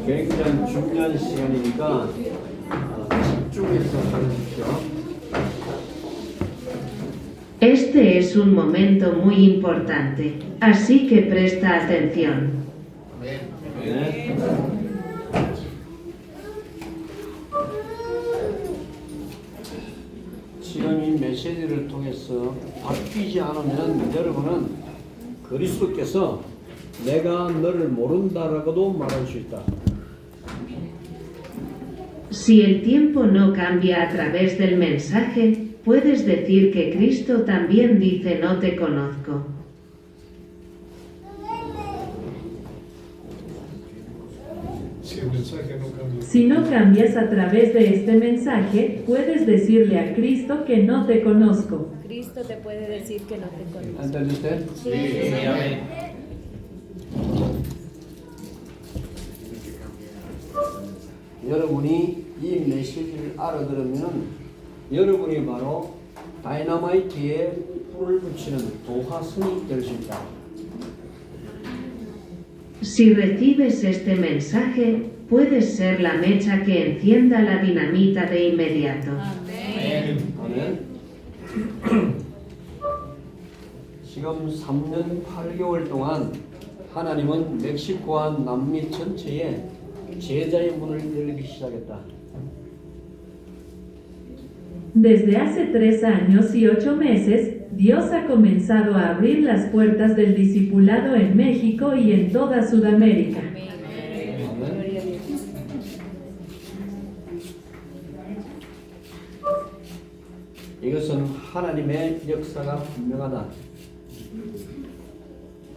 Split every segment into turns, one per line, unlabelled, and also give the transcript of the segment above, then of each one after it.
굉장히 중요한 시간이니까 집중해서 들으십시오.
Este es un momento muy importante, así que presta atención.
네. 지금 이 메시지를 통해서 바뀌지 않으면 여러분은 그리스도께서 내가 너를 모른다라고도 말할 수 있다.
Si el tiempo no cambia a través del mensaje, puedes decir que Cristo también dice no te conozco.
Si el mensaje no cambia.
Si no cambias a través de este mensaje, puedes decirle a Cristo que no te conozco.
Cristo te puede decir que no te conoce.
¿Entendió usted?
Sí.
여러분이 이 메시지를 알아들으면 여러분이 바로 다이너마이트에 불을 붙이는 도화선이 될 수 있다.
Si recibes este mensaje, puedes ser la mecha que encienda la dinamita de inmediato.
아멘. 지금 3년 8개월 동안 하나님은 멕시코와 남미 전체에 제자의 문을 열기 시작했다.
Desde hace 3 años y 8 meses, Dios ha comenzado a abrir las puertas del discipulado en México y en toda Sudamérica.
Gloria a Dios.
이것은 하나님의 역사가 분명하다.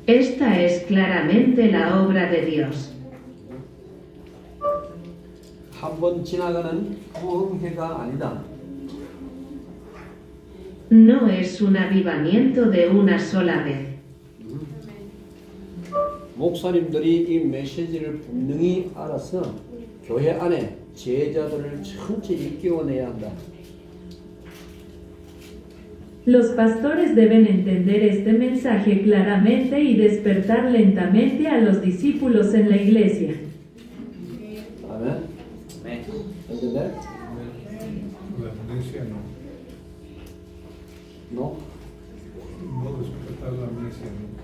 Esta es claramente la obra de Dios.
한번 지나가는 부흥회가 아니다.
No es un avivamiento de una sola vez.
목사님들이 이 메시지를 분명히 알아서 교회 안에 제자들을 천천히 일깨워내야 한다.
Los pastores deben entender este mensaje claramente y despertar lentamente a los discípulos en la iglesia.
아멘. ¿Entender?
La amnesia no.
No.
No despertar la amnesia nunca.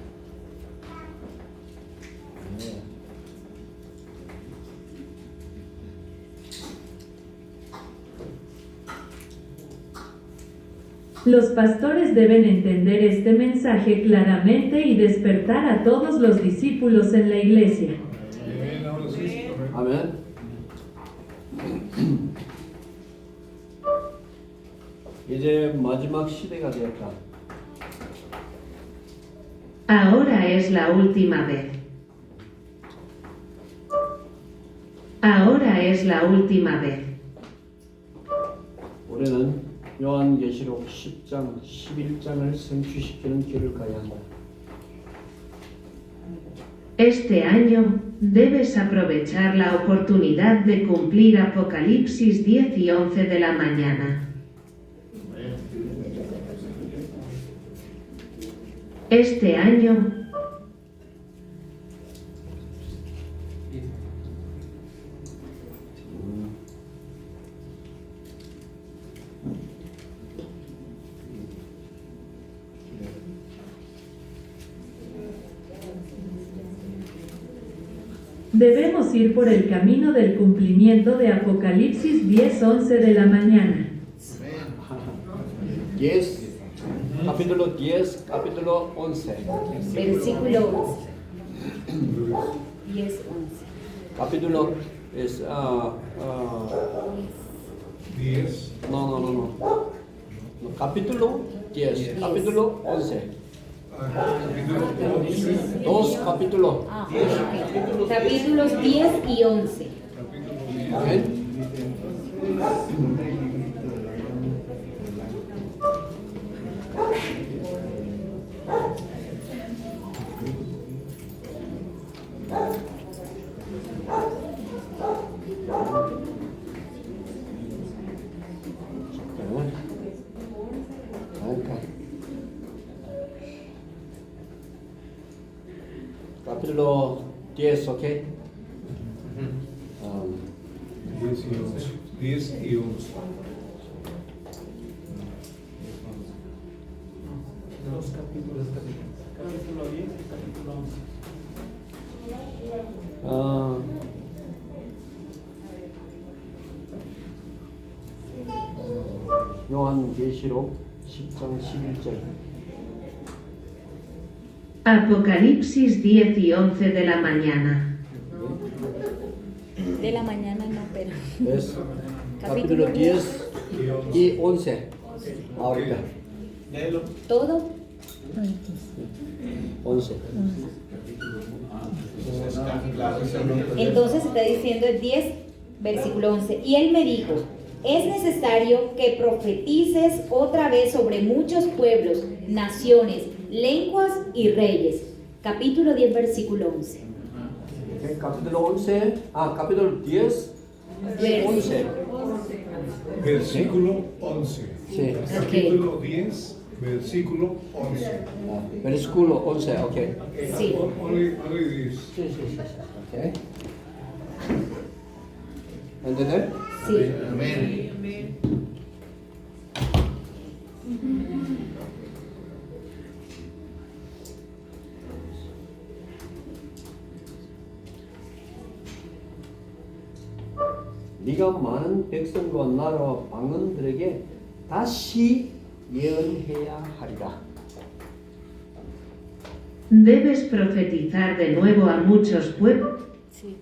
Los pastores deben entender este mensaje claramente y despertar a todos los discípulos en la iglesia.
Amén, ahora sí. Amén.
아멘. 이제 마지막 시대가 되었다.
Ahora es la última vez. Ahora es la última vez.
우리는 요한계시록 10장, 11장을 성취시키는 길을 가야 한다.
Este año, debes aprovechar la oportunidad de cumplir Apocalipsis 10 y 11 de la mañana. Este año,
Debemos ir por el camino del cumplimiento de Apocalipsis 10:11 de la mañana.
10, capítulo 10, capítulo 11.
Versículo 11. 10, 11.
Capítulo es
10.
no. Capítulo 10, capítulo 11.
Capítulo 11.
Dos capítulos.
Ah, ok. Capítulos 10 y 11.
Amén. Capítulo 10, ¿ok?
10 y 11. 10 y 11.
Los capítulos. Capítulo 10 y capítulo 11.
요한계시록 10장 11절.
Apocalipsis 10 y 11 de la mañana.
De la mañana no, pero.
Es capítulo 10 y 11. Ahorita.
¿Todo?
11.
Entonces está diciendo el 10, versículo 11. Y él me dijo, es necesario que profetices otra vez sobre muchos pueblos, naciones, lenguas y reyes. Capítulo 10, versículo 11.
Okay, capítulo 11. Capítulo 10 y 11.
Versículo 11.
Sí.
Capítulo 10, versículo 11.
Versículo 11, ok.
Sí.
Only 10.
Sí. Okay. ¿Entender?
Sí.
네가 많은 백성과 나라와 방언들에게 다시 예언해야 하리라.
Debes profetizar de nuevo a muchos pueblos.
Sí.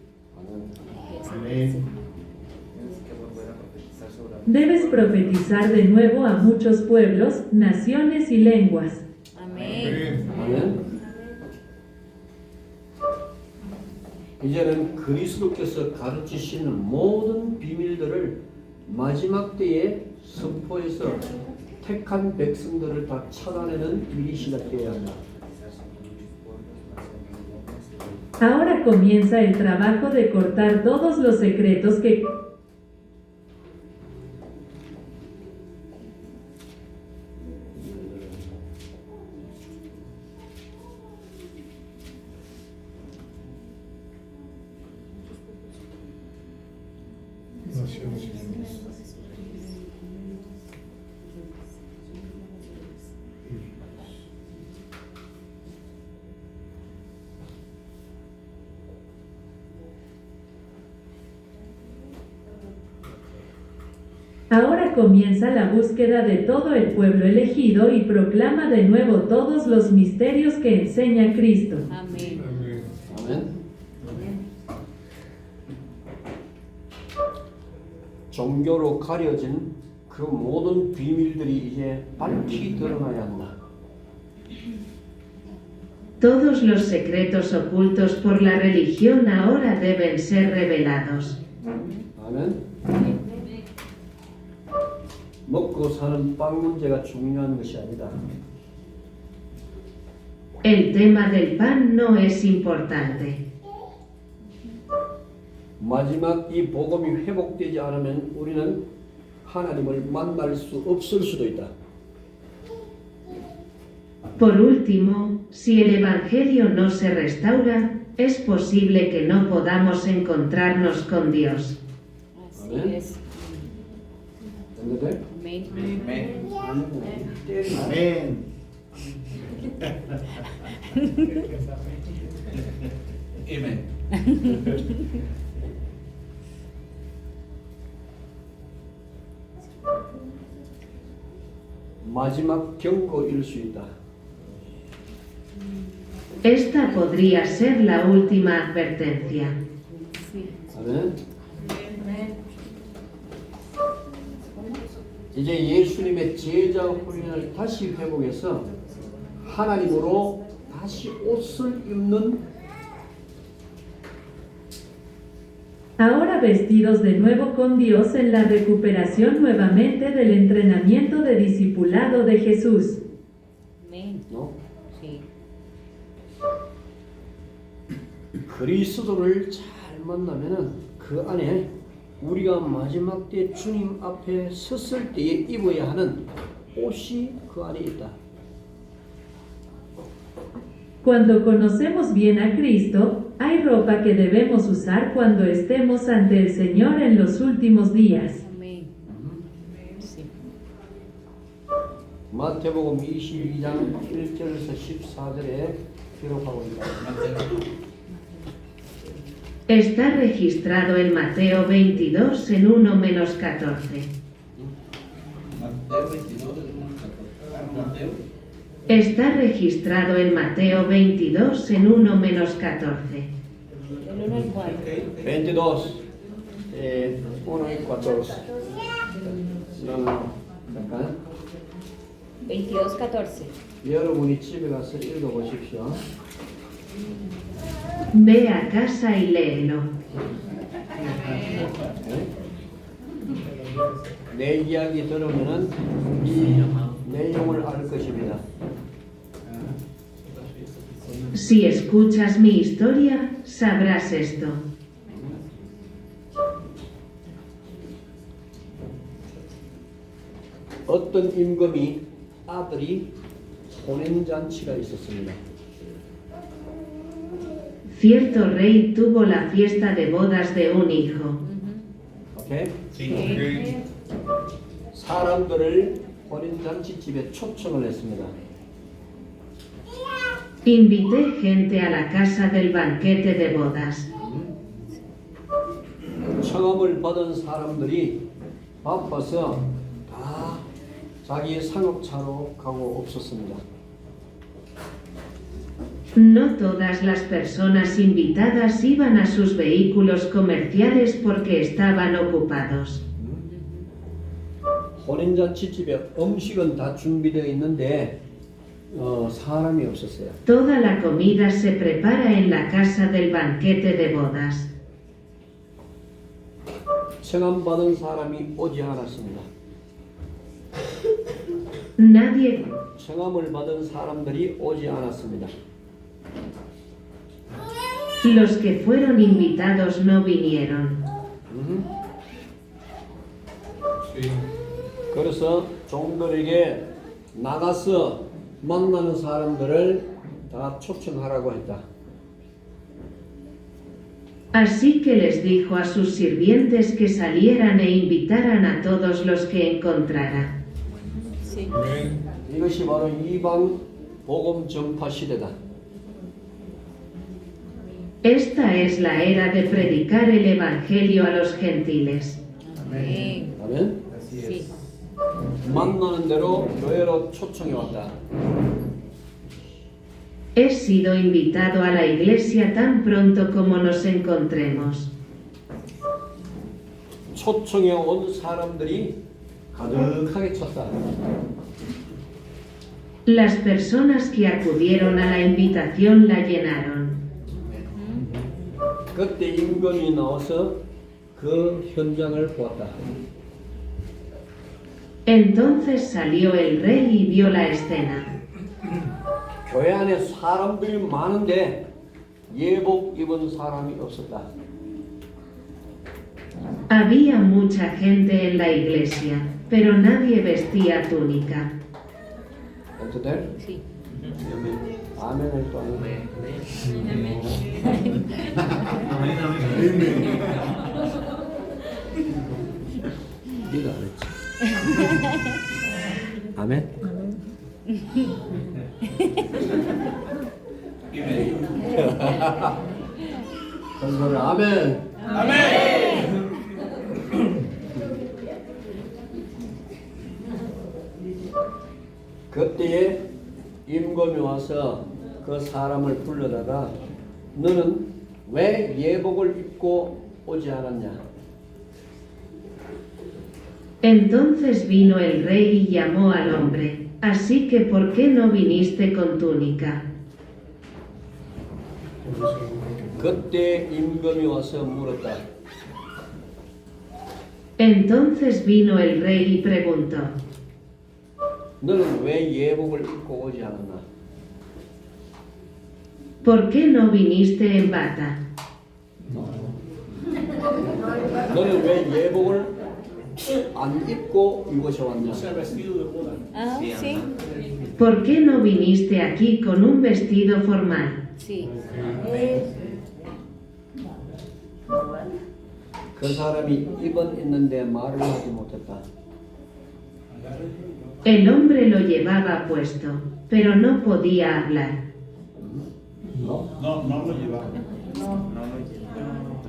Debes profetizar de nuevo a muchos pueblos, naciones y lenguas.
Amén.
아멘. 이제는 그리스도께서 가르치시는 모든 비밀들을 마지막 때에 선포해서 택한 백성들을 다 찾아내는 일이 시작되어야 한다.
Ahora comienza el trabajo de cortar todos los secretos que
Naciones y lenguas.
Ahora comienza la búsqueda de todo el pueblo elegido y proclama de nuevo todos los misterios que enseña Cristo.
Amén.
Amén.
아멘. 종교로 가려진 그 모든 비밀들이 이제 밝히 드러나야 한다.
Todos los secretos ocultos por la religión ahora deben ser revelados.
아멘. 먹고 사는 빵 문제가 중요한 것이 아니다.
El tema del pan no es importante.
마지막 이 복음이 회복되지 않으면 우리는 하나님을 만날 수 없을 수도 있다.
Por último, si el Evangelio no se restaura, es posible que no podamos encontrarnos con Dios.
Así
Amén.
es.
¿Entendés?
Amén.
Amén. Amén.
마지막 경고일 수 있다.
Esta podría ser la última advertencia.
Sí.
아멘. 이제 예수님의 제자 훈련을 다시 회복해서 하나님으로 다시 옷을 입는
Ahora vestidos de nuevo con Dios en la recuperación nuevamente del entrenamiento de discipulado de Jesús.
Amén.
어?
Sí.
그리스도를 잘 만나면은 그 안에 우리가 마지막 때 주님 앞에 섰을 때에 입어야 하는 옷이 그 안에 있다.
Cuando conocemos bien a Cristo, hay ropa que debemos usar cuando estemos ante el Señor en los últimos días.
Amén. Sí.
마태복음 22장 1절에서 14절에 기록하고 있다.
Está registrado en Mateo 22 en 1-14.
Mateo 22, Mateo.
Está registrado en Mateo 22 en 1-14.
Del 1 al 4.
22, 1 y 14. No, 잠깐.
22, 14.
여러분이 집에 가서 읽어보십시오.
Ve a casa y léelo.
내 이야기 들으면은 이 내용을 알 것입니다.
Si escuchas mi historia, sabrás esto.
어떤 임금이 아들이 혼인잔치가 있었습니다.
Cierto rey tuvo la fiesta de bodas de un hijo.
오케이?
Ok.
사람들을 혼인잔치 집에 초청을 했습니다.
Invité gente a la casa del banquete de bodas.
청음을 받은 사람들이 바빠서 다 자기 상업차로 가고 없었습니다.
No todas las personas invitadas iban a sus vehículos comerciales porque estaban ocupados.
혼인잔치 집에 음식은 다 준비되어 있는데 사람이 없었어요.
Toda la comida se prepara en la casa del banquete de bodas.
청함 받은 사람이 오지 않았습니다.
Nadie,
청함을 받은 사람들이 오지 않았습니다.
los que fueron invitados no vinieron.
Sí.
그래서 종들에게 나가서 만나는 사람들을 다 초청하라고 했다.
Así que les dijo a sus sirvientes que salieran e invitaran a todos los que encontrara.
Sí.
Amén.
이것이 바로 이방 복음 전파 시대다.
Esta es la era de predicar el Evangelio a los gentiles.
Amén.
아멘.
Sí.
만나는 대로 교회로 초청해 왔다.
He sido invitado a la iglesia tan pronto como nos encontremos.
초청해 온 사람들이 가득하게 찼다.
Las personas que acudieron a la invitación la llenaron.
그때 임금이 나와서 그 현장을 보았다.
Entonces salió el rey y vio la escena.
교회 안에 사람들이 많은데 예복 입은 사람이 없었다.
Había mucha gente en la iglesia, pero nadie vestía túnica.
어떻게?
Sí.
아멘을 또 하는 거야. 네가 안 했지. 아멘. 그거를 아멘. 그때에 임금이 와서 그 사람을 불러다가 너는 왜 예복을 입고 오지 않았냐?
Entonces vino el rey y llamó al hombre. Así que, ¿por qué no viniste con túnica?
그때 임금이 와서 물었다.
Entonces vino el rey y preguntó,
너는 왜 예복을 입고 오지 않았나?
¿por qué no viniste en bata?
너는 왜 예복을 안 입고 이곳에 왔냐?
Ah, sí,
¿Por qué no viniste aquí con un vestido formal?
sí.
그 사람이 입은 있는데 말을 하지 못했다.
El hombre lo llevaba puesto, pero no podía hablar.
어?
No lo llevaba.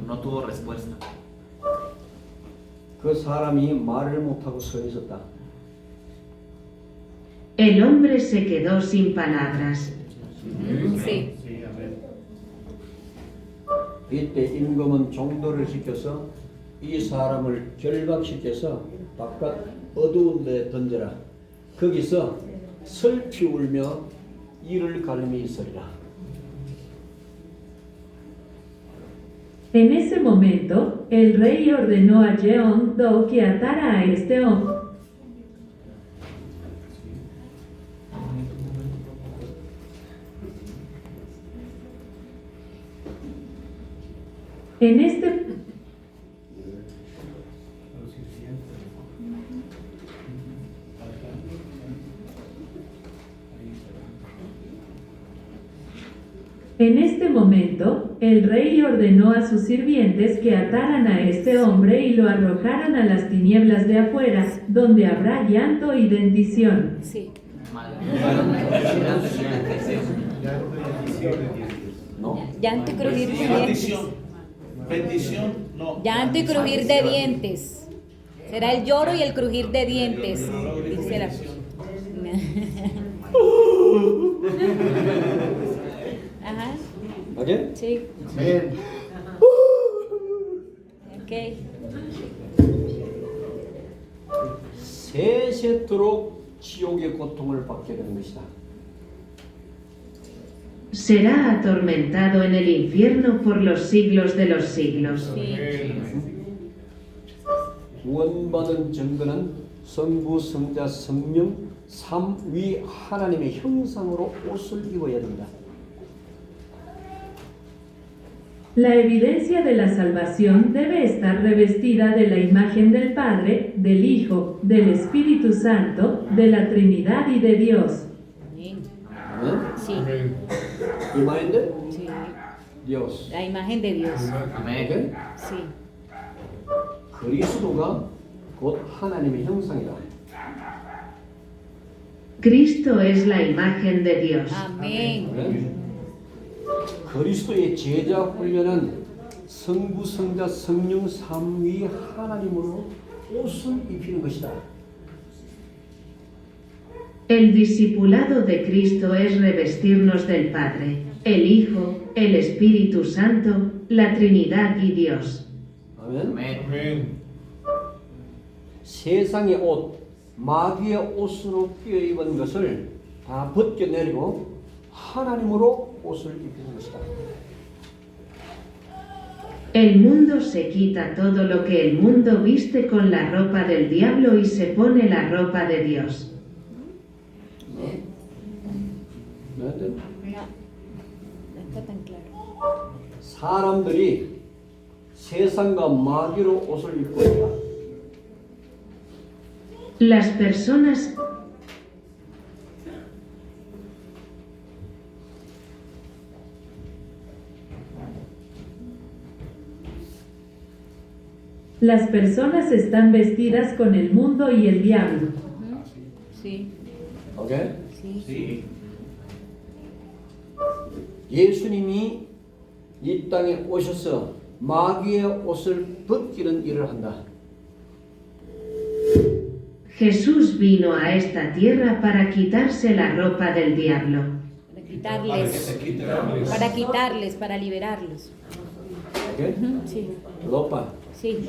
No tuvo respuesta.
그 사람이 말을 못하고 서 있었다.
El hombre se quedó sin palabras.
Sí.
이때 임금은 종도를 시켜서 이 사람을 결박시켜서 바깥 어두운 데 던져라. 거기서 슬피 울며 이를 가름이 있으리라.
En ese momento, el rey ordenó a Jeong-do que atara a este hombre. En este En este momento, el rey ordenó a sus sirvientes que ataran a este hombre y lo arrojaran a las tinieblas de afuera, donde habrá llanto y dentición.
Sí.
¿No?
Llanto y crujir de dientes.
Bendición. Bendición, no.
Llanto y crujir de dientes. Será el lloro y el crujir de dientes. Dice la- Ajá,
¿Oye?
sí.
네.
Ok.
세세토록 지옥의 고통을 받게 되는 것이다.
Será atormentado en el infierno por los siglos de los siglos.
Sí.
구원받은 증거는 성부, 성자, 성령, 삼위 하나님의 형상으로 옷을 입어야 된다.
La evidencia de la salvación debe estar revestida de la imagen del Padre, del Hijo, del Espíritu Santo, de la Trinidad y de Dios.
Amén.
아멘.
Sí.
이마인데
Sí.
Dios.
La imagen de Dios.
Amén.
오케이?
Sí.
그리스도가 곧 하나님의 형상이다.
Cristo es la imagen de Dios.
Amén.
아멘. 그리스도의 제자 훈련은 성부, 성자, 성령, 삼위 하나님으로 옷을 입히는 것이다.
El discipulado de Cristo es revestirnos del Padre, el Hijo, el Espíritu Santo, la Trinidad y Dios.
아멘.
Amén.
세상의 옷, 마귀의 옷으로 끼어 입은 것을 다 벗겨내리고 하나님으로 옷을 입히는 것이다.
El mundo se quita todo lo que el mundo viste con la ropa del diablo y se pone la ropa de Dios.
No, no está tan claro.
사람들이 세상과 마귀로 옷을 입고 있다.
Las personas
Las personas están vestidas con el mundo y el diablo.
Sí.
오케이?
Sí.
Sí.
예수님이 이 땅에 오셔서 마귀의 옷을 벗기는 일을 한다.
Jesús vino a esta tierra para quitarse la ropa del diablo.
Para quitarles, para liberarlos.
오케이?
Sí.
로파.
Sí.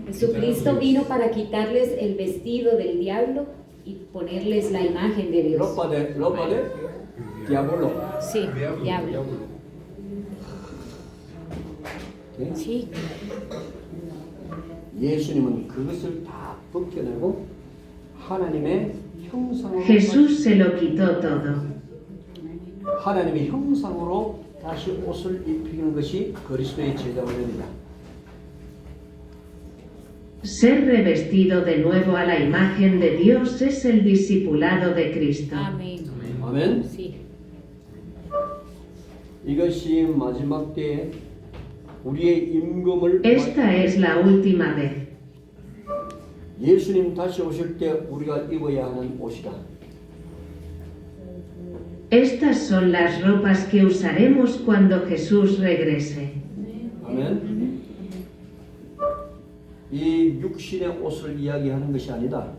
Jesucristo vino para quitarles el vestido del diablo y ponerles la imagen de Dios.
로파 대 디아볼로.
Sí, diablo.
오케이?
Sí.
예수님은 그것을 다 벗겨내고 하나님의 형상으로
Jesús se lo quitó todo.
하나님의 형상으로 다시 옷을 입히는 것이 그리스도의 제자 훈련이다.
Ser revestido de nuevo a la imagen de Dios es el discipulado de Cristo.
Amén.
아멘.
Sí.
이것이 마지막 때에 우리의 임금을
Esta es la última vez.
예수님 다시 오실 때 우리가 입어야 하는 옷이다.
Estas son las ropas que usaremos cuando Jesús regrese.
아멘. 이 육신의 옷을 이야기하는 것이 아니다.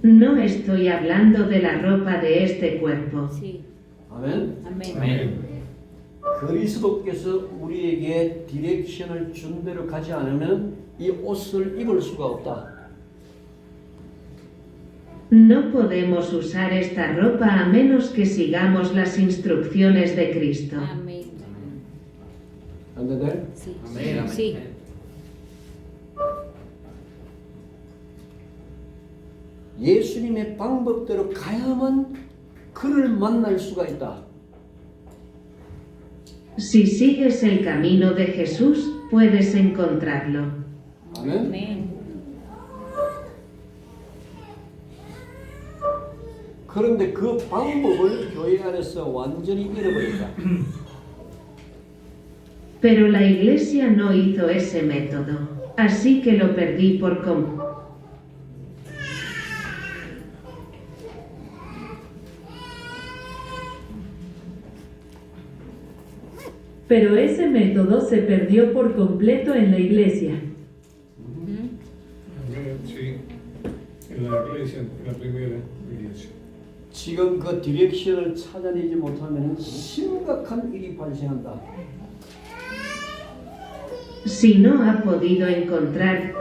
No estoy hablando de la ropa de este cuerpo.
Sí.
아멘.
Amén.
그리스도께서 우리에게 디렉션을 준 대로 가지 않으면 이 옷을 입을 수가 없다.
No podemos usar esta ropa a menos que sigamos las instrucciones de Cristo.
Amén.
안되들?
Sí.
Amén.
Sí.
예수님의 방법대로 가야만 그를 만날 수가 있다.
Si sigues el camino de Jesús, puedes encontrarlo.
아멘.
Amén.
그런데 그 방법을 교회 안에서 완전히 잃어버린다.
Pero la iglesia no hizo ese método, así que lo perdí por completo.
Pero ese método se perdió por completo en la iglesia.
Sí, en la iglesia, en la primera iglesia.
지금 그 디렉션을 찾아내지 못하면 심각한 일이 발생한다.
Si no ha podido encontrar,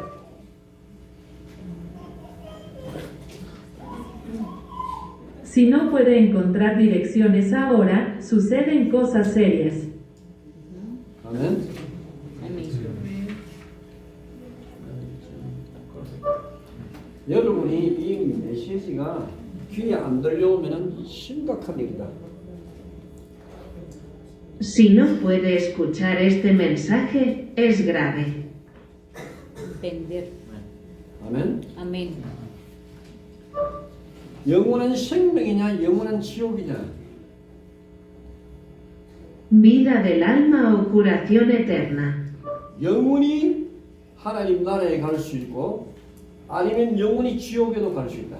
Si no puede encontrar direcciones ahora, suceden cosas serias.
아멘.
Amén.
여러분이 이 메시지가 귀에 안 들려오면 심각한 일이다.
si no puede escuchar este mensaje, es grave.
Entender.
아멘.
Amén.
영원한 생명이냐 영원한 지옥이냐
Vida del alma o curación eterna.
영원히 하나님 나라에 갈 수 있고 아니면 영원히 지옥에도 갈 수 있다.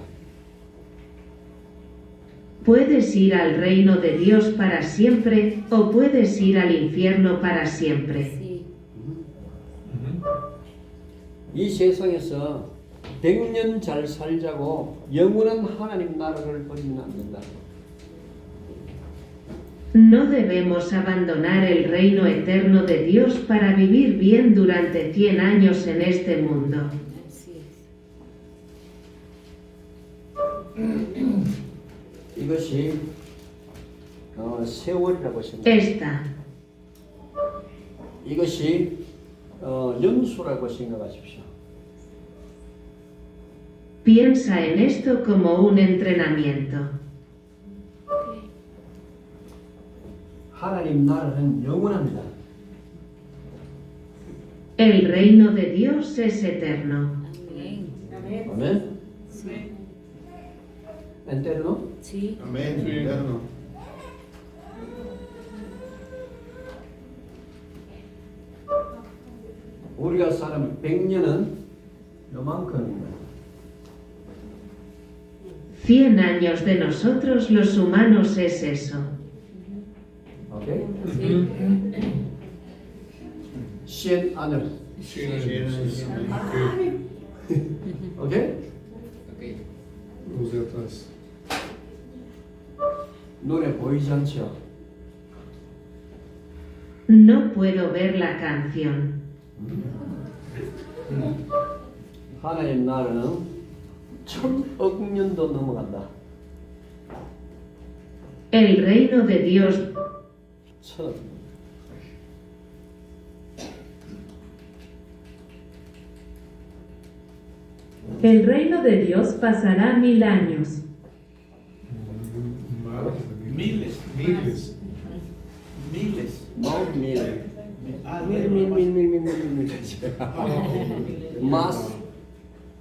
Puedes ir al reino de Dios para siempre o puedes ir al infierno para siempre.
Sí.
이 세상에서 100년 잘 살자고 영원한 하나님 나라를 버리면 안 된다.
No debemos abandonar el reino eterno de Dios para vivir bien durante 100 años en este mundo.
Así es.
이것이 세월이라고 생각합니다.
Esta
이것이 연수라고 생각하십시오.
piensa en esto como un entrenamiento.
하나님 나라는 영원합니다.
El reino de Dios es eterno.
Amén.
아멘.
Sí.
엔테르노?
Sí.
Amén, eterno.
우리가 사는 100년은 요만큼입니다.
100 años de nosotros los humanos es eso.
오케이?
Sí.
100 años.
Sí, que
오케이?
los de atrás.
눈에 보이지 않죠?
No puedo ver la canción.
하나님 나라는 1000억 년도 넘어간다.
El reino de Dios
1000억.
El reino de Dios pasará 1000 años.
Más,
Miles.
miles.
Miles.
No mil.
Ah,
Mil. Más.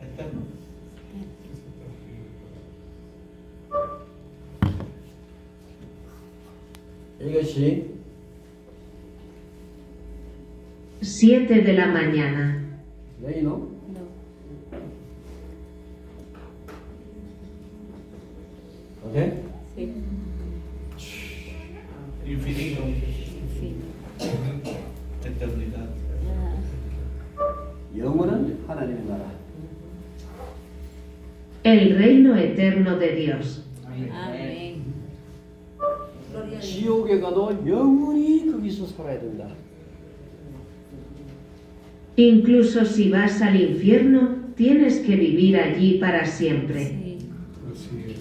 Eterno.
이것이
7 de la mañana.
레이노? 오케이?
Infinito. Eternidad.
영원한 하나님의 나라.
El reino eterno de Dios.
Amén.
지옥에 가도 영원히 거기서 살아야 된다.
Incluso si vas al infierno, tienes que vivir allí para siempre.
Así es.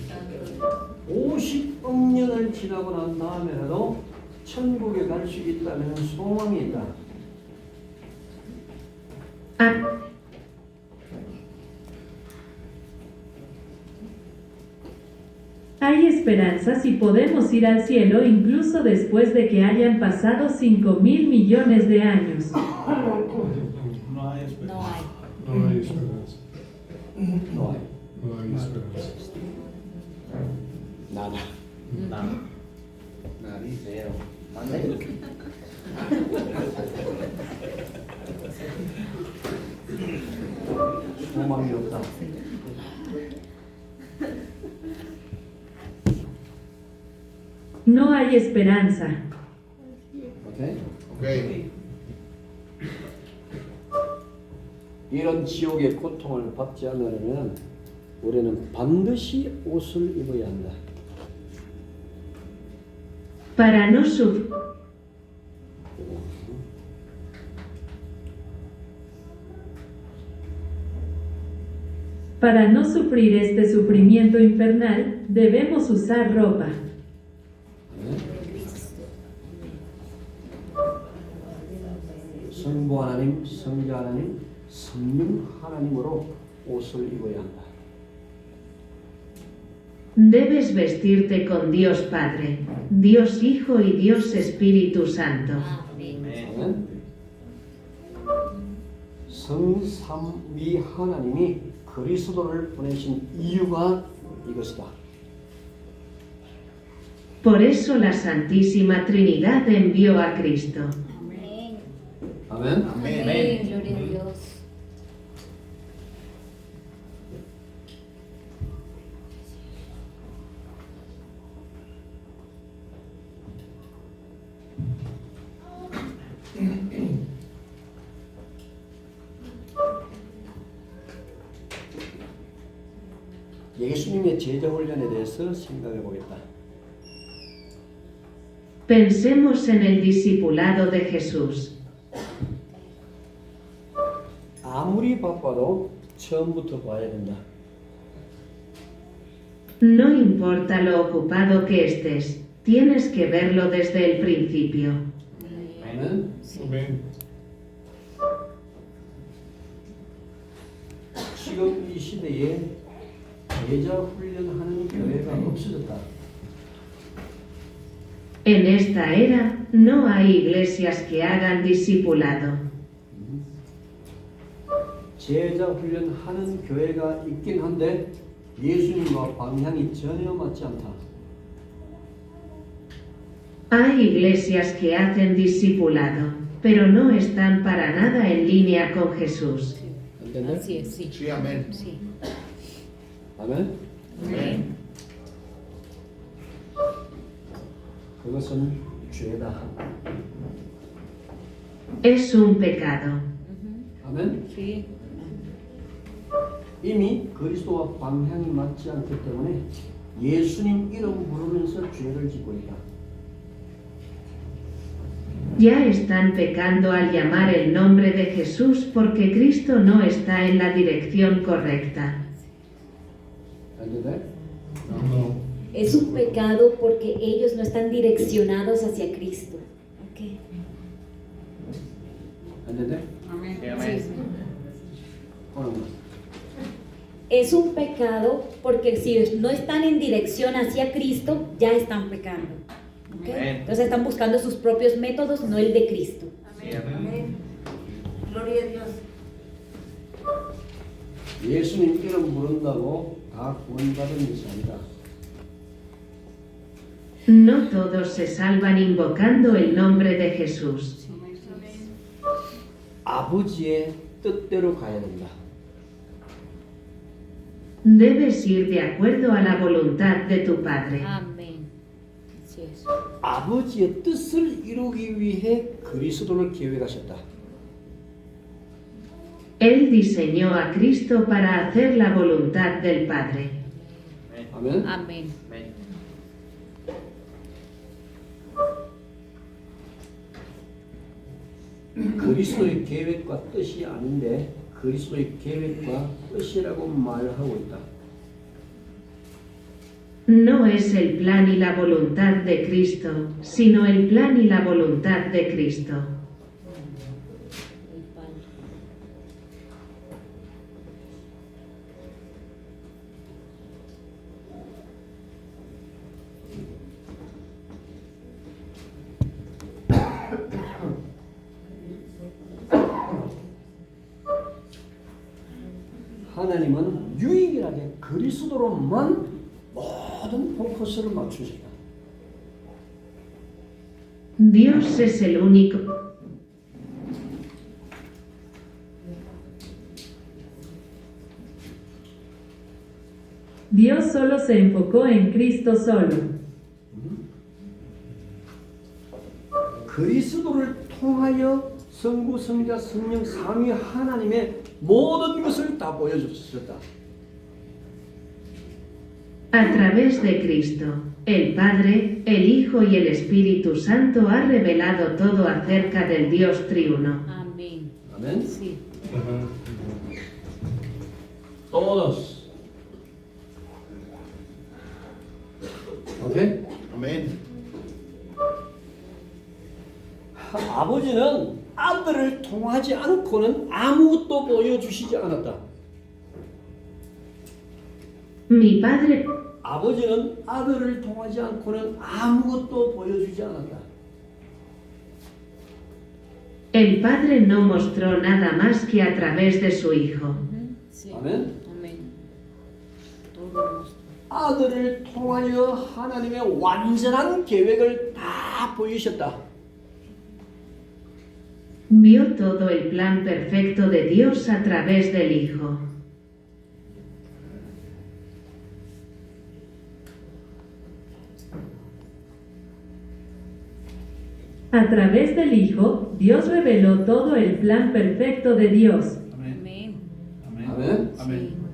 50억 년을 지나고 난 다음에라도 천국에 갈 수 있다는 소망이 있다.
Ah,
Hay esperanza si podemos ir al cielo incluso después de que hayan pasado 5.000 millones de años.
No hay esperanza.
No hay.
No hay esperanza.
No hay.
No hay esperanza.
나다.
Nada.
나리세요. 소망이 없다.
No hay esperanza.
오케이?
Okay.
이런 지옥의 고통을 받지 않으려면 우리는 반드시 옷을 입어야 한다.
para no sufrir.
Para no sufrir este sufrimiento infernal, debemos usar ropa.
성부 하나님, 성자 하나님, 성령 하나님으로 옷을 입어야 한다.
Debes vestirte con Dios Padre, Dios Hijo y Dios Espíritu Santo.
아멘. 성삼위 하나님이 그리스도를 보내신 이유가 이것이다.
Por eso la Santísima Trinidad envió a Cristo.
Amén.
아멘.
Amén. Gloria a Dios.
예수님의 제자 훈련에 대해서 생각해 보겠다.
Pensemos en el discipulado de Jesús.
아무리 바빠도 처음부터 봐야 된다.
No importa lo ocupado que estés, tienes que verlo desde el principio.
아멘.
아멘.
지금 이 시대에 제자 훈련하는 교회가 없어졌다.
En esta era no hay iglesias que hagan discipulado.
제자 훈련하는 교회가 있긴 한데 예수님과 방향이 전혀 맞지 않다.
Hay iglesias que hacen discipulado, pero no están para nada en línea con Jesús.
¿Entender?
Así es, sí.
Sí, amén.
Sí.
아멘.
Amén.
그것은 죄다.
Es un pecado.
아멘.
Sí.
이미 그리스도와 방향이 맞지 않기 때문에 예수님 이름 부르면서 죄를 짓고 있다.
Ya están pecando al llamar el nombre de Jesús porque Cristo no está en la dirección correcta.
¿Entender?
No.
Es un pecado porque ellos no están direccionados hacia Cristo. Okay.
¿Entender?
Sí.
오늘
Es un pecado porque si no están en dirección hacia Cristo, ya están pecando. ¿ok?
Amén.
Entonces están buscando sus propios métodos, no el de Cristo.
Sí, amén.
Gloria a Dios.
예수님께로 물은다고 다 구원받은 것이 아니다.
No todos se salvan invocando el nombre de Jesús.
아버지의 뜻대로 가야 된다.
Debes ir de acuerdo a la voluntad de tu Padre.
Amén. Así es.
아버지의 뜻을 이루기 위해 그리스도를 계획하셨다.
Él diseñó a Cristo para hacer la voluntad del Padre.
아멘.
Amén.
Amén.
그리스도의 계획과 뜻이 아닌데 그리스도의 계획과 뜻이라고 말하고 있다.
No es el plan y la voluntad de Cristo, sino el plan y la voluntad de Cristo.
El Padre.
하나님은 유일하게 그리스도로만 모든 포커스를 맞추셨다.
Dios es el único.
Dios solo se enfocó en Cristo solo.
그리스도를 통하여 성부, 성자, 성령, 삼위 하나님의 모든 것을 다 보여주셨다.
A través de Cristo, el Padre, el Hijo y el Espíritu Santo ha revelado todo acerca del Dios triuno.
Amén.
아멘.
Sí.
Ajá.
Todos. 오케이?
Amén.
아버지는 아들을 통하지 않고는 아무것도 보여주시지 않았다.
Mi Padre,
아버지는 아들을 통하지 않고는 아무것도 보여주지 않았다.
el Padre no mostró nada más que a través de su Hijo.
Ujú, sí.
아멘.
Amén. Todo lo mostró.
아들을 통하여 하나님의 완전한 계획을 다 보이셨다.
Vio todo el plan perfecto de Dios a través del Hijo.
A través del Hijo, Dios reveló todo el plan perfecto de Dios.
Amén.
Amén.
Amén.
아멘.
Amén.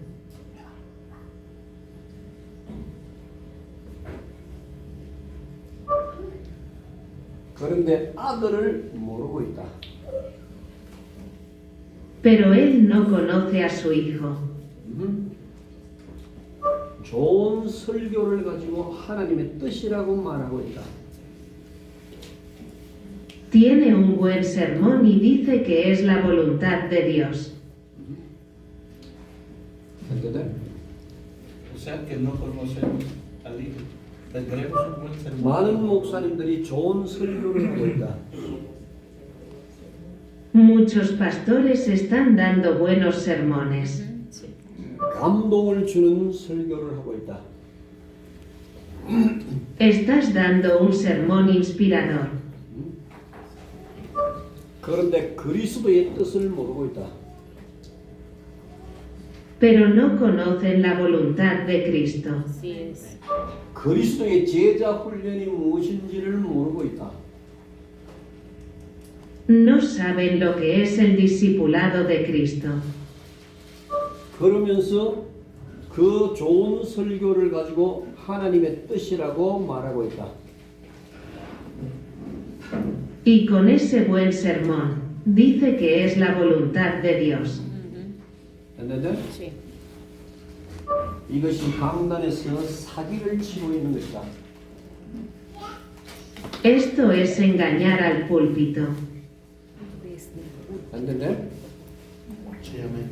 그런데 아들을 모르고 있다.
Pero Él no conoce a su Hijo.
좋은 설교를 가지고 하나님의 뜻이라고 말하고 있다.
Tiene un buen sermón y dice que es la voluntad de Dios.
¿Entiendes?
O sea que no conocemos al Hijo. Tendremos un buen sermón.
많은 목사님들이 좋은 설교를 하고 있다.
Muchos pastores están dando buenos sermones.
Sí.
감동을 주는 설교를 하고 있다.
Estás dando un sermón inspirador.
그런데 그리스도의 뜻을 모르고 있다.
Pero no conocen la voluntad de Cristo.
Así es.
그리스도의 제자 훈련이 무엇인지를 모르고 있다.
No saben lo que es el discipulado de Cristo.
그러면서 그 좋은 설교를 가지고 하나님의 뜻이라고 말하고 있다.
Y con ese buen sermón, dice que es la voluntad de Dios.
Ujú,
했는데
sí.
이것이 강단에서 사기를 치고 있는 것이다.
Esto es engañar al púlpito.
Desde
했는데
Sí, amén.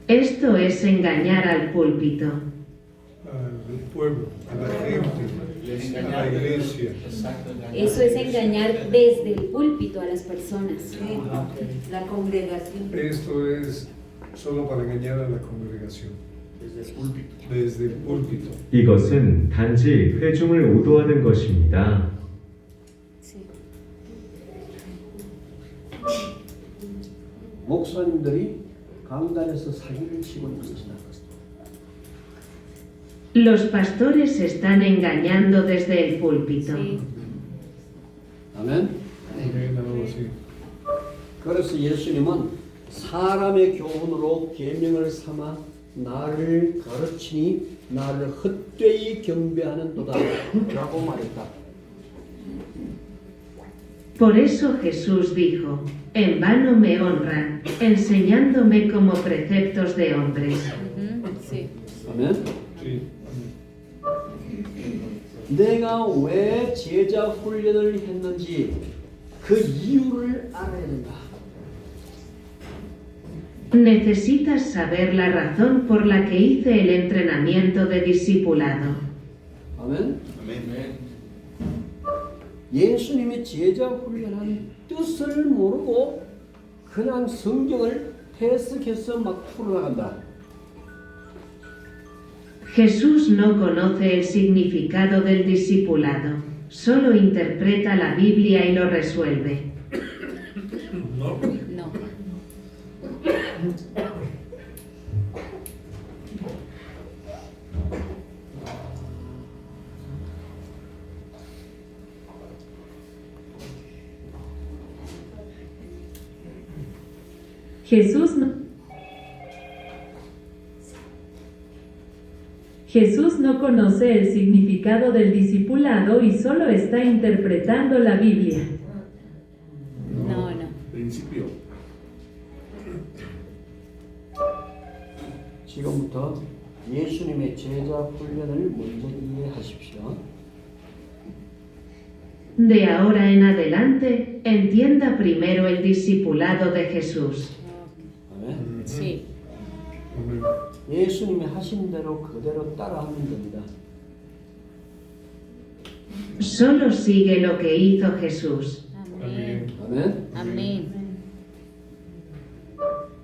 Esto es engañar al púlpito.
al pueblo, a la gente, a la iglesia.
Exacto, engañar.
Eso es engañar desde el púlpito a las personas.
Sí, la congregación.
Esto es solo para engañar a la congregación. Desde el púlpito.
이것은 단지 회중을 오도하는 것입니다.
목사님들이 강단에서 사기를 치고 있는 것이다.
Los pastores se están engañando desde el púlpito.
Sí.
아멘.
Amén, algo así.
그래서 예수님은 사람의 교훈으로 계명을 삼아 나를 가르치니 나를 헛되이 경배하는도다 라고 말했다.
Por eso Jesús dijo, en vano me honran, enseñándome como preceptos de hombres.
Sí.
아멘.
Sí.
내가 왜 제자 훈련을 했는지 그 이유를 알아야 된다.
Necesitas saber la razón por la que hice el entrenamiento de discipulado.
아멘. 예수님이 제자 훈련한 뜻을 모르고 그냥 성경을 해석해서 막 풀어나간다.
Jesús no conoce el significado del discipulado, solo interpreta la Biblia y lo resuelve.
No.
No.
Jesús no conoce el significado del discipulado y solo está interpretando la Biblia.
No, no.
Principio.
지금부터 예수님의 제자 훈련을 먼저 이해하십시오.
De ahora en adelante, entienda primero el discipulado de Jesús.
아멘.
Sí.
Amén.
예수님이 하신 대로 그대로 따라하면 됩니다.
Solo sigue lo que hizo Jesús.
Amén.
아멘.
Amén.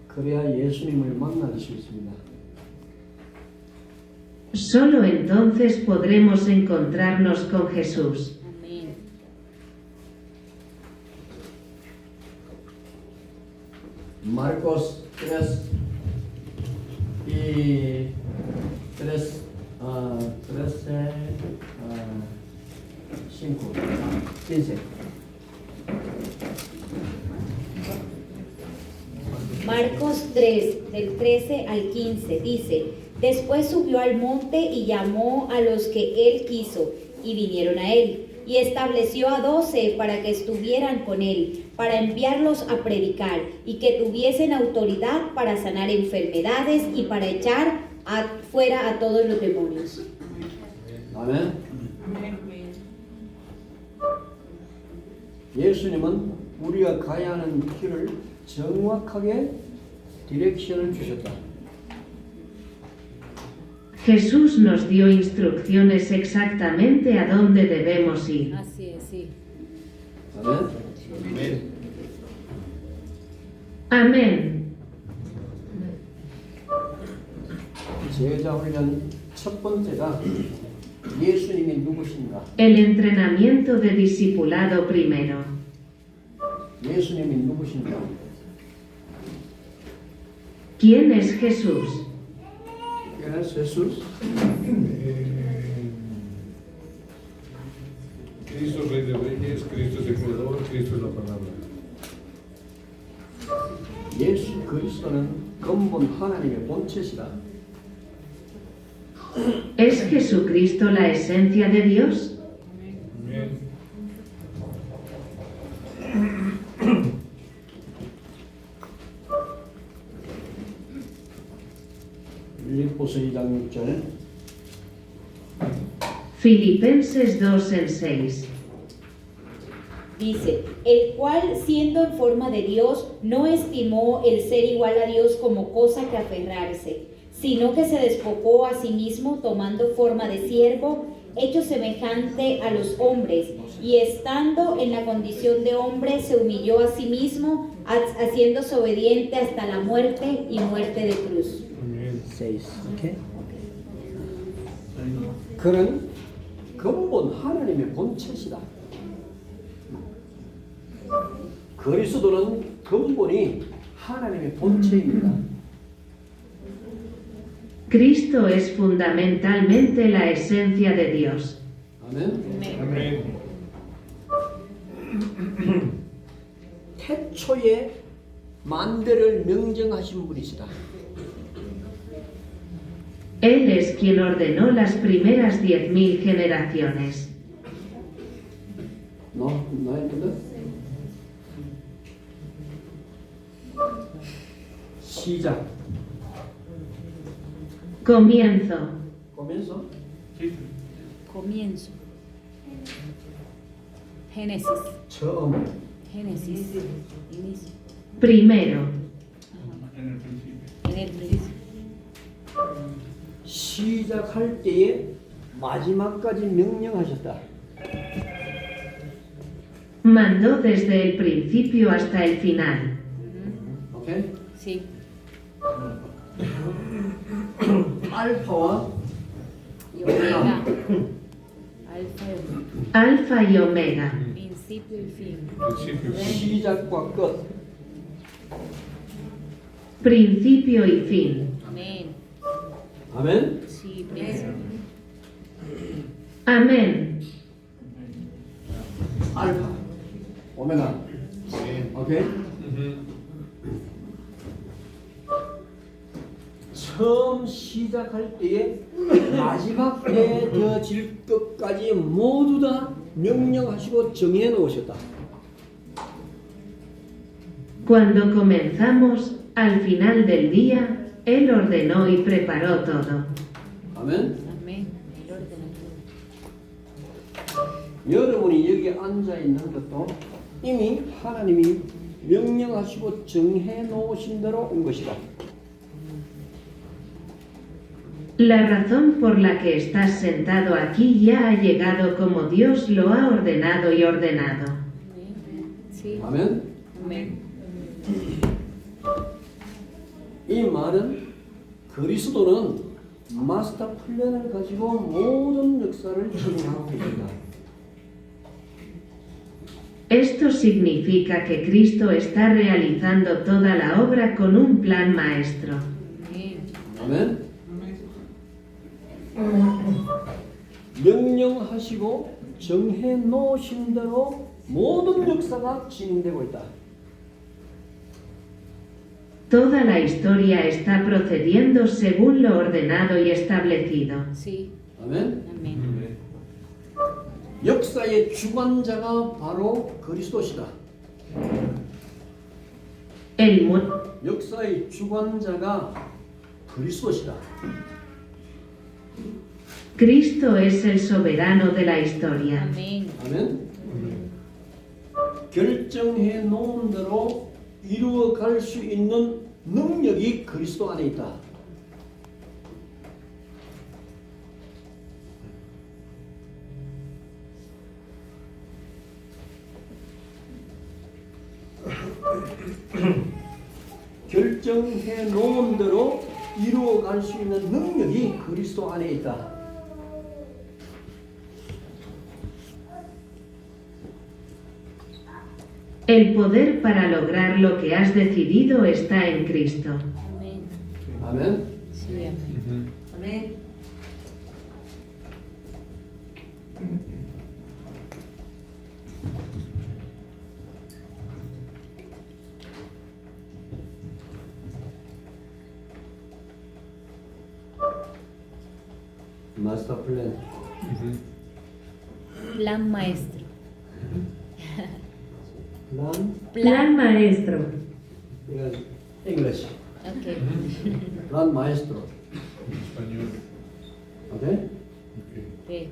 그래야 예수님을 만날 수 있습니다.
Solo entonces podremos encontrarnos con Jesús.
Amén.
Marcos 3 y 3, 13, 5, 15.
Marcos 3, del 13 al 15, dice: Después subió al monte y llamó a los que él quiso, y vinieron a él, y estableció a 12 para que estuvieran con él, para enviarlos a predicar, y que tuviesen autoridad para sanar enfermedades y para echar fuera a todos los demonios.
아멘. 예수님은 우리가 가야 하는 길을 정확하게 디렉션을 주셨다.
Jesús nos dio instrucciones exactamente a dónde debemos ir.
Así es, sí.
아멘.
Amén.
제자 훈련 첫 번째가 예수님이 누구신가?
El entrenamiento de discipulado primero.
예수님이 누구신가?
¿Quién es Jesús?
¿Quién es Jesús?
Cristo es Rey de Reyes, Cristo es el Creador, Cristo es la palabra.
예수 그리스도는 근본 하나님의 본체시다.
¿Es Jesucristo la esencia de Dios?
Amén.
빌립보서 2장 6절.
Filipenses 2 en 6.
Dice: el cual, siendo en forma de Dios, no estimó el ser igual a Dios como cosa que aferrarse, sino que se despojó a sí mismo tomando forma de siervo, hecho semejante a los hombres, y estando en la condición de hombre se humilló a sí mismo, haciéndose obediente hasta la muerte y muerte de cruz.
6. 오케이. 그는 근본 하나님의 본체시다. 그리스도는 근본이 하나님의 본체입니다.
Cristo es fundamentalmente la esencia de Dios.
아멘.
Amén.
태초에 만대를 명정하신 분이시다.
Él es quien ordenó las primeras 10.000 generaciones.
너 entiendes? 시작.
Comienzo.
comienzo.
Comienzo. Génesis.
처음.
Génesis. Inicio.
Primero.
En el principio.
En el principio.
시작할 때에 마지막까지 명령하셨다.
Mandó desde el principio hasta el final.
오케이?
Sí.
알파와
Y omega. Alfa y omega.
Alfa y Omega.
Principio y fin.
Principio.
시작과 끝.
Principio y fin.
Amén.
아멘.
Sí, principio.
Amén.
알파, 오메가. 오케이? 처음 시작할 때에 마지막 때에 되어질 것까지 모두 다 명령하시고 정해 놓으셨다.
Cuando comenzamos, al final del día, Él ordenó y preparó todo.
아멘.
Amén. El orden.
여러분이 여기 앉아 있는 것도 이미 하나님이 명령하시고 정해 놓으신 대로 온 것이다.
La razón por la que estás sentado aquí ya ha llegado como Dios lo ha ordenado y ordenado.
Sí.
아멘.
Amén.
이 말은 그리스도는 마스터 플랜을 가지고 모든 역사를 진행하고 계신다.
Esto significa que Cristo está realizando toda la obra con un plan maestro.
Amén.
아멘. 명령하시고 정해 놓으신 대로 모든 역사가 진행되고 있다.
Toda la historia está procediendo según lo ordenado y establecido.
Sí.
아멘.
Amén.
역사의 주관자가 바로 그리스도시다.
El mu-
역사의 주관자가 그리스도시다.
Cristo es el soberano de la historia.
Amén.
아멘. 결정해 놓은 대로 이루어 갈 수 있는 능력이 그리스도 안에 있다. 결정해 놓은 대로 이루어 갈 수 있는 능력이 그리스도 안에 있다.
El poder para lograr lo que has decidido está en Cristo.
Amén.
아멘.
Sí, amén.
Amén.
마스터 플랜.
Plan maestro.
플랜.
Plan maestro.
이건 English.
Ok.
플랜 마에스트로.
Español.
오케이?
Okay.
Ok.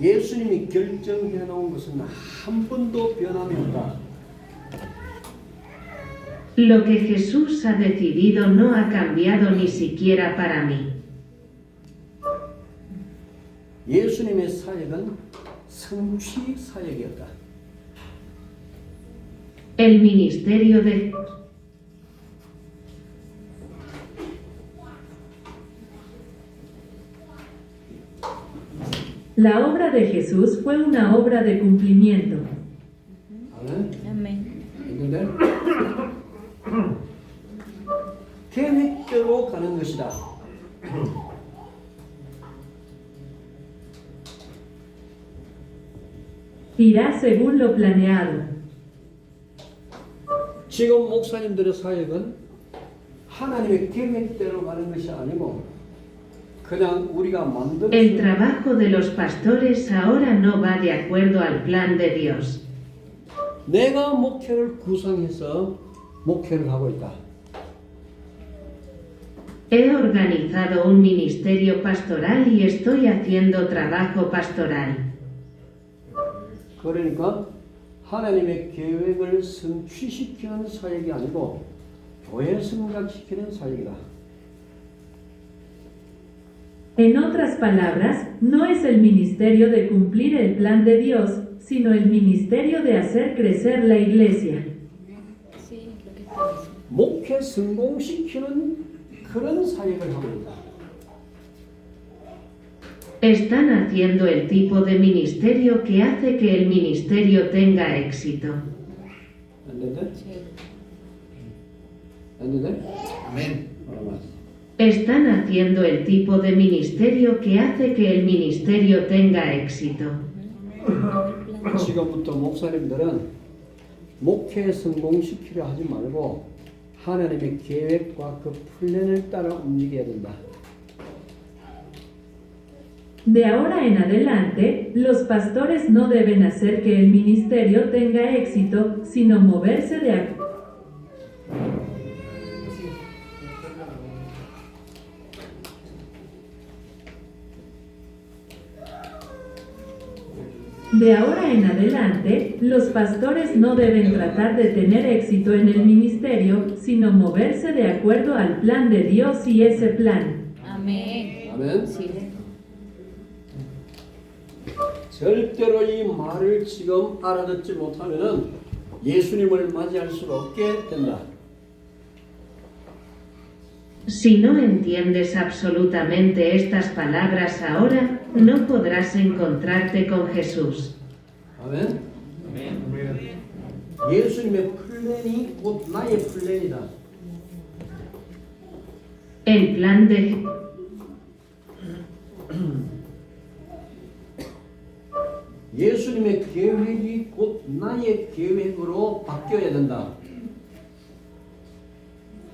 예수님이 결정해 놓은 것은 한 번도 변함이 없다.
Lo que Jesús ha decidido no ha cambiado ni siquiera para mí.
예수님의 사역은 성취 사역이었다.
El ministerio de
La obra de Jesús fue una obra de cumplimiento.
아멘.
Amén.
했는데 계획대로 가는 것이다.
Irá según lo planeado.
지금 목사님들의 사역은 하나님의 계획대로 가는 것이 아니고 그냥 우리가 만든
El trabajo de los pastores ahora no va de acuerdo al plan de Dios.
내가 목회를 구성해서 목회를 하고 있다.
He organizado un ministerio pastoral y estoy haciendo trabajo pastoral.
그러니까 하나님의 계획을 성취시키는 사역이 아니고 교회 성장시키는 사역이다.
En otras palabras, no es el ministerio de cumplir el plan de Dios, sino el ministerio de hacer crecer la iglesia.
목회 성공시키는 그런 사역을 하고 있다.
Están haciendo el tipo de ministerio que hace que el ministerio tenga éxito.
¿Entendés? ¿Entendés?
Amén.
Están haciendo el tipo de ministerio que hace que el ministerio tenga éxito.
지금부터 목사님들은 목회 성공시키려 하지 말고 하나님의 계획과 그 플랜을 따라 움직여야 된다.
De ahora en adelante, los pastores no deben hacer que el ministerio tenga éxito, sino moverse de acuerdo. De ahora en adelante, los pastores no deben tratar de tener éxito en el ministerio, sino moverse de acuerdo al plan de Dios y ese plan.
Amén.
아멘.
Sí.
절대로 이 말을 지금 알아듣지 못하면은 예수님을 맞이할 수가 없게 된다.
Si no entiendes absolutamente estas palabras ahora, no podrás encontrarte con Jesús.
아멘. 예수님의 플랜이 곧 나의 플랜이다.
El plan de
예수님의 계획이 곧 나의 계획으로 바뀌어야 된다.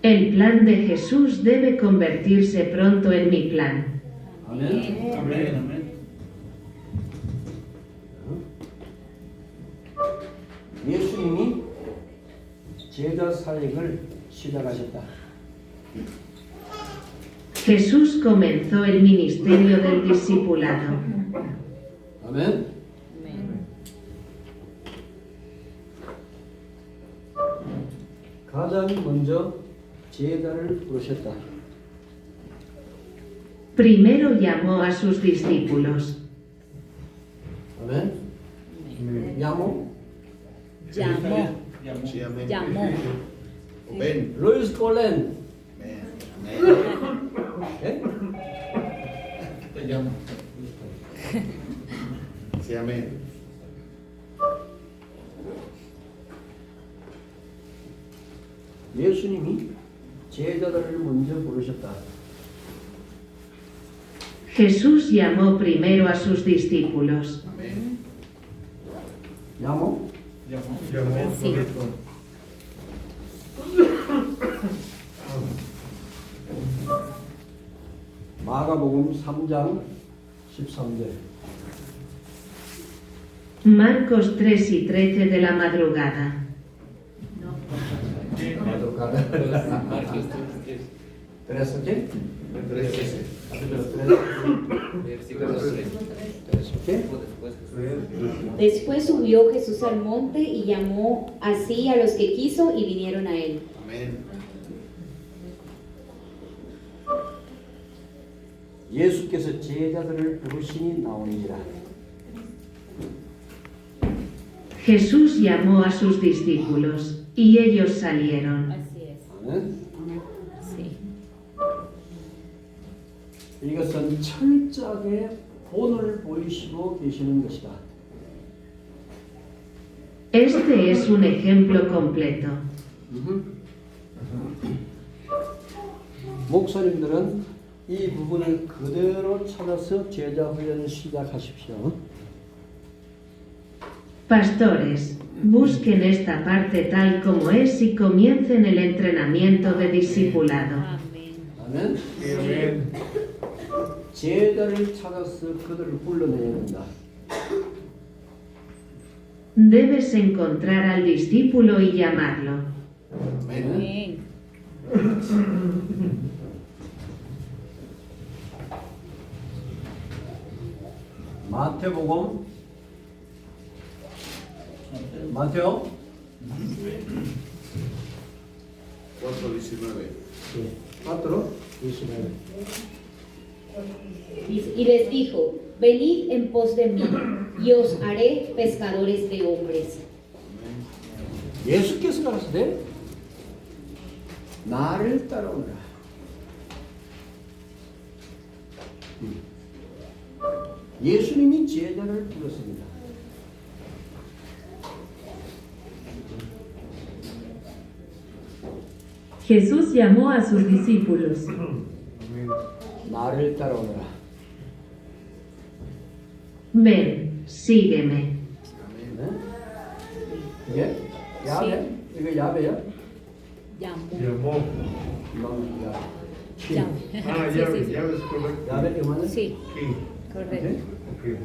El plan de Jesús debe convertirse pronto en mi plan.
아멘.
Amén. Amén.
예수님이 제자 사역을 시작하셨다.
Jesús comenzó el ministerio del discipulado.
아멘. 가장 먼저 제자를 부르셨다.
Primero llamó a sus discípulos.
아멘. 야모.
Llamó.
Sí, amén.
Llamó.
Ven.
루이스 콜렌. 예?
Te llamo. Sí, amén.
예수님이 제자들을 먼저 부르셨다.
Jesús llamó primero a sus discípulos.
Amén.
야모.
Llamó.
Sí.
마가복음 3장 13절.
Marcos 3 y 13 de la madrugada.
¿Tres qué?
Después subió Jesús al monte y llamó así a los que quiso y vinieron a él.
예수께서 제자들을 부르시니 나오니라.
Jesús llamó a sus discípulos, y ellos salieron.
Así es.
아멘.
Sí.
이것은 철저하게 본을 보이시고 계시는 것이다.
Este es un ejemplo completo.
목사님들은 이 부분을 그대로 찾아서 제자 훈련을 시작하십시오.
Pastores, busquen esta parte tal como es y comiencen el entrenamiento de discipulado.
Amén.
아멘. 제자를 찾아서 그들을 불러내야 된다.
Debes encontrar al discípulo y llamarlo.
Amén.
마태복음 마테오 4:19
Y les dijo, venid en pos de mí, y os haré pescadores de hombres.
예수께서 가라사대 나를 따라오라. 예수님이 제자를 불렀습니다.
Jesús llamó a sus discípulos.
나를 따라오라.
Ven, sígueme.
이게 야베? 이거 야베야?
Llamó.
Llamó.
야.
Llamó.
Ah,
Sí,
llave,
sí, sí.
llave es correcto.
야베 이거는
Sí,
Sí.
correcto.
Ok.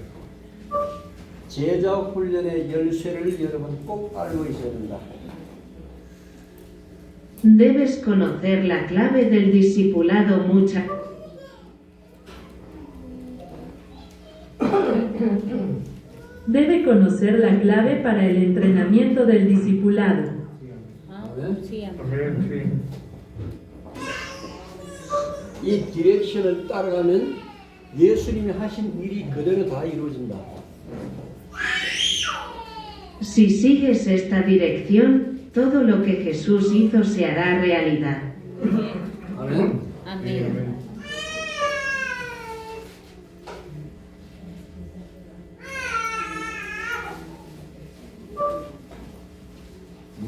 제자 훈련의 열쇠를 여러분 꼭 알고 있어야 된다.
Debes conocer la clave del discipulado mucha.
Debe conocer la clave para el entrenamiento del discipulado.
Ah,
Amén.
sí, amén.
Amén, sí.
이 디렉션을 따라가면 예수님이 하신 일이 그대로 다 이루어진다.
Si sigues esta dirección, todo lo que Jesús hizo se hará realidad.
아멘.
Amén.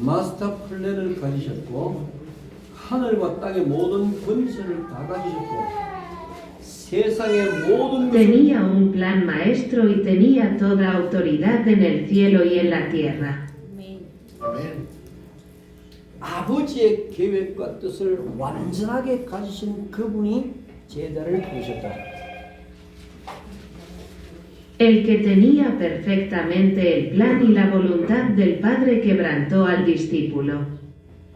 마스터 플랜을 가지셨고 하늘과 땅의 모든 권세를 다 가지셨고 세상의 모든 것을
Tenía un plan maestro y tenía toda autoridad en el cielo y en la tierra.
Amén.
아버지의 계획과 뜻을 완전하게 가지신 그분이 제자를 부르셨다.
El que tenía perfectamente el plan y la voluntad del Padre quebrantó al discípulo.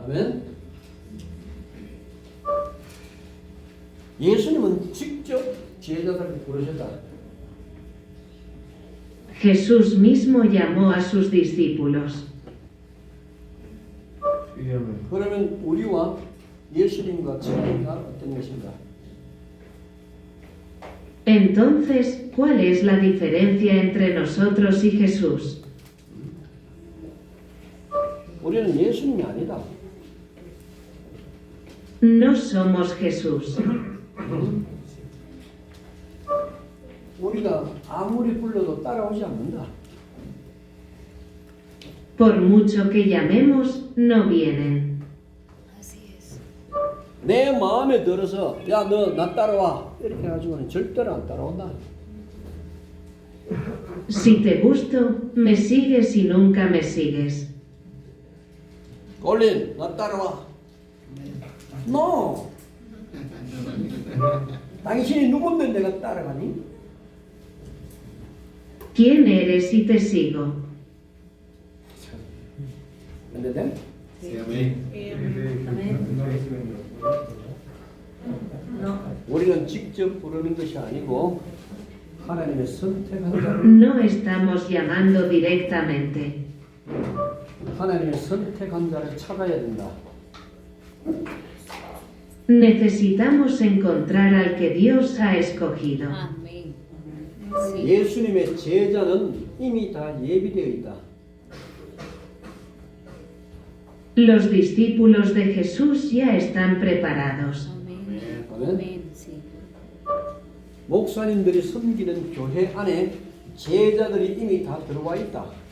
아멘. 예수님은 직접 제자들을 부르셨다.
Jesús mismo llamó a sus discípulos.
Sí, amén.
그러면 우리와 예수님과 차이가 어떤 것인가?
Entonces, ¿cuál es la diferencia entre nosotros y Jesús?
우리는 예수님이 아니다.
No somos Jesús.
우리가 아무리 불러도 따라오지 않는다.
Por mucho que llamemos, no vienen.
내 마음에 들어서 야 너 나 따라와 이렇게 해가지고는 절대로 안 따라온다.
Si te gusto, me sigues y nunca me sigues.
골린 나 따라와. No. 당신이 누군데 내가 따라가니?
¿Quién eres y te sigo?
근데 돼?
Sí, amén. No reciben
우리는 직접 부르는 것이 아니고 하나님의 선택한 자를
No estamos llamando directamente.
하나님의 선택한 자를 찾아야 된다.
Necesitamos encontrar al que Dios ha escogido.
Amén. Sí.
예수님의 제자는 이미 다 예비되어 있다.
Los discípulos de Jesús ya están preparados.
Amén.
아멘.
Amén. Sí.
목사님들이 섬기는 교회 안에 제자들이 이미 다 들어와 있다.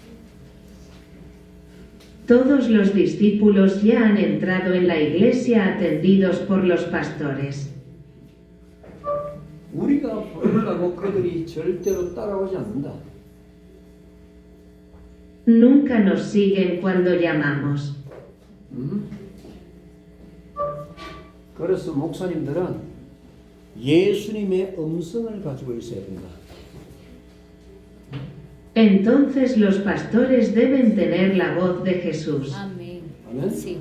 Todos los discípulos ya han entrado en la iglesia atendidos por los pastores.
우리가 부른다고 그들이 절대로 따라오지 않는다.
Nunca nos siguen cuando llamamos.
그래서 목사님들은 예수님의 음성을 가지고 있어야 된다.
Entonces los pastores deben tener la voz de Jesús.
Amén.
아멘.
Sí.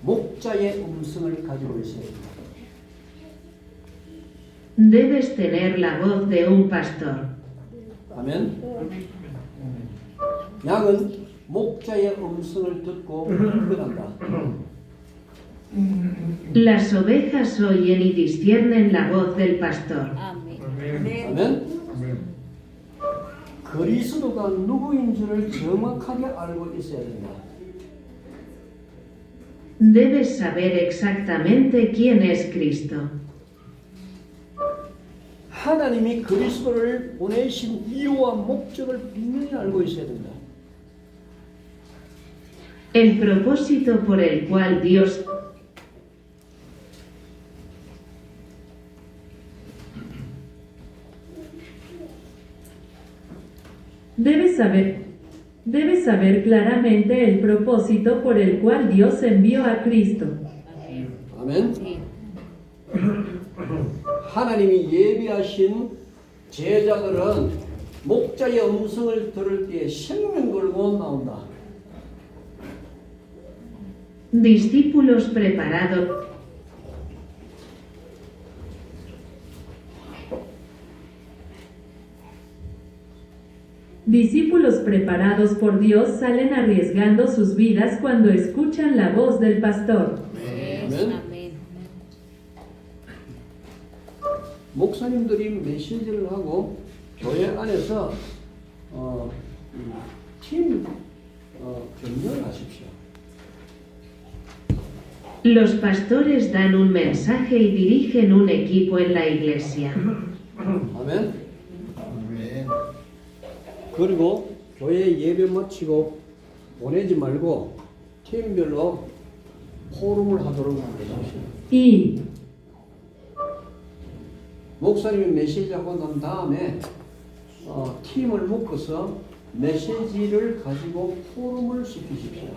목자의 음성을 가지고 있어야 된다.
Debes tener la voz de un pastor.
아멘. 양은 목자의 음성을 듣고 흥분한다.
Las ovejas oyen y disciernen la voz del pastor.
Amén.
아멘. 그리스도가 누구인지를 정확하게 알고 있어야 된다.
Debes saber exactamente quién es Cristo.
하나님이 그리스도를 보내신 이유와 목적을 분명히 알고 있어야 된다.
El propósito por el cual Dios
Debes saber claramente el propósito por el cual Dios envió a Cristo.
아멘.
Sí.
하나님이 예비하신 제자들은 목자의 음성을 들을 때 생명 걸고 나온다.
discípulos preparados.
Discípulos preparados por Dios salen arriesgando sus vidas cuando escuchan la voz del pastor.
아멘.
Amén.
목사님들이 메시지를 하고 교회 안에서 팀 경영을 하십시오.
Los pastores dan un mensaje y dirigen un equipo en la iglesia.
아멘. 그리고 교회 예배 마치고 보내지 말고 팀별로 포럼을 하도록 하십시오.
Y
목사님이 메시지하고 난 다음에 팀을 묶어서 메시지를 가지고 포럼을 시키십시오.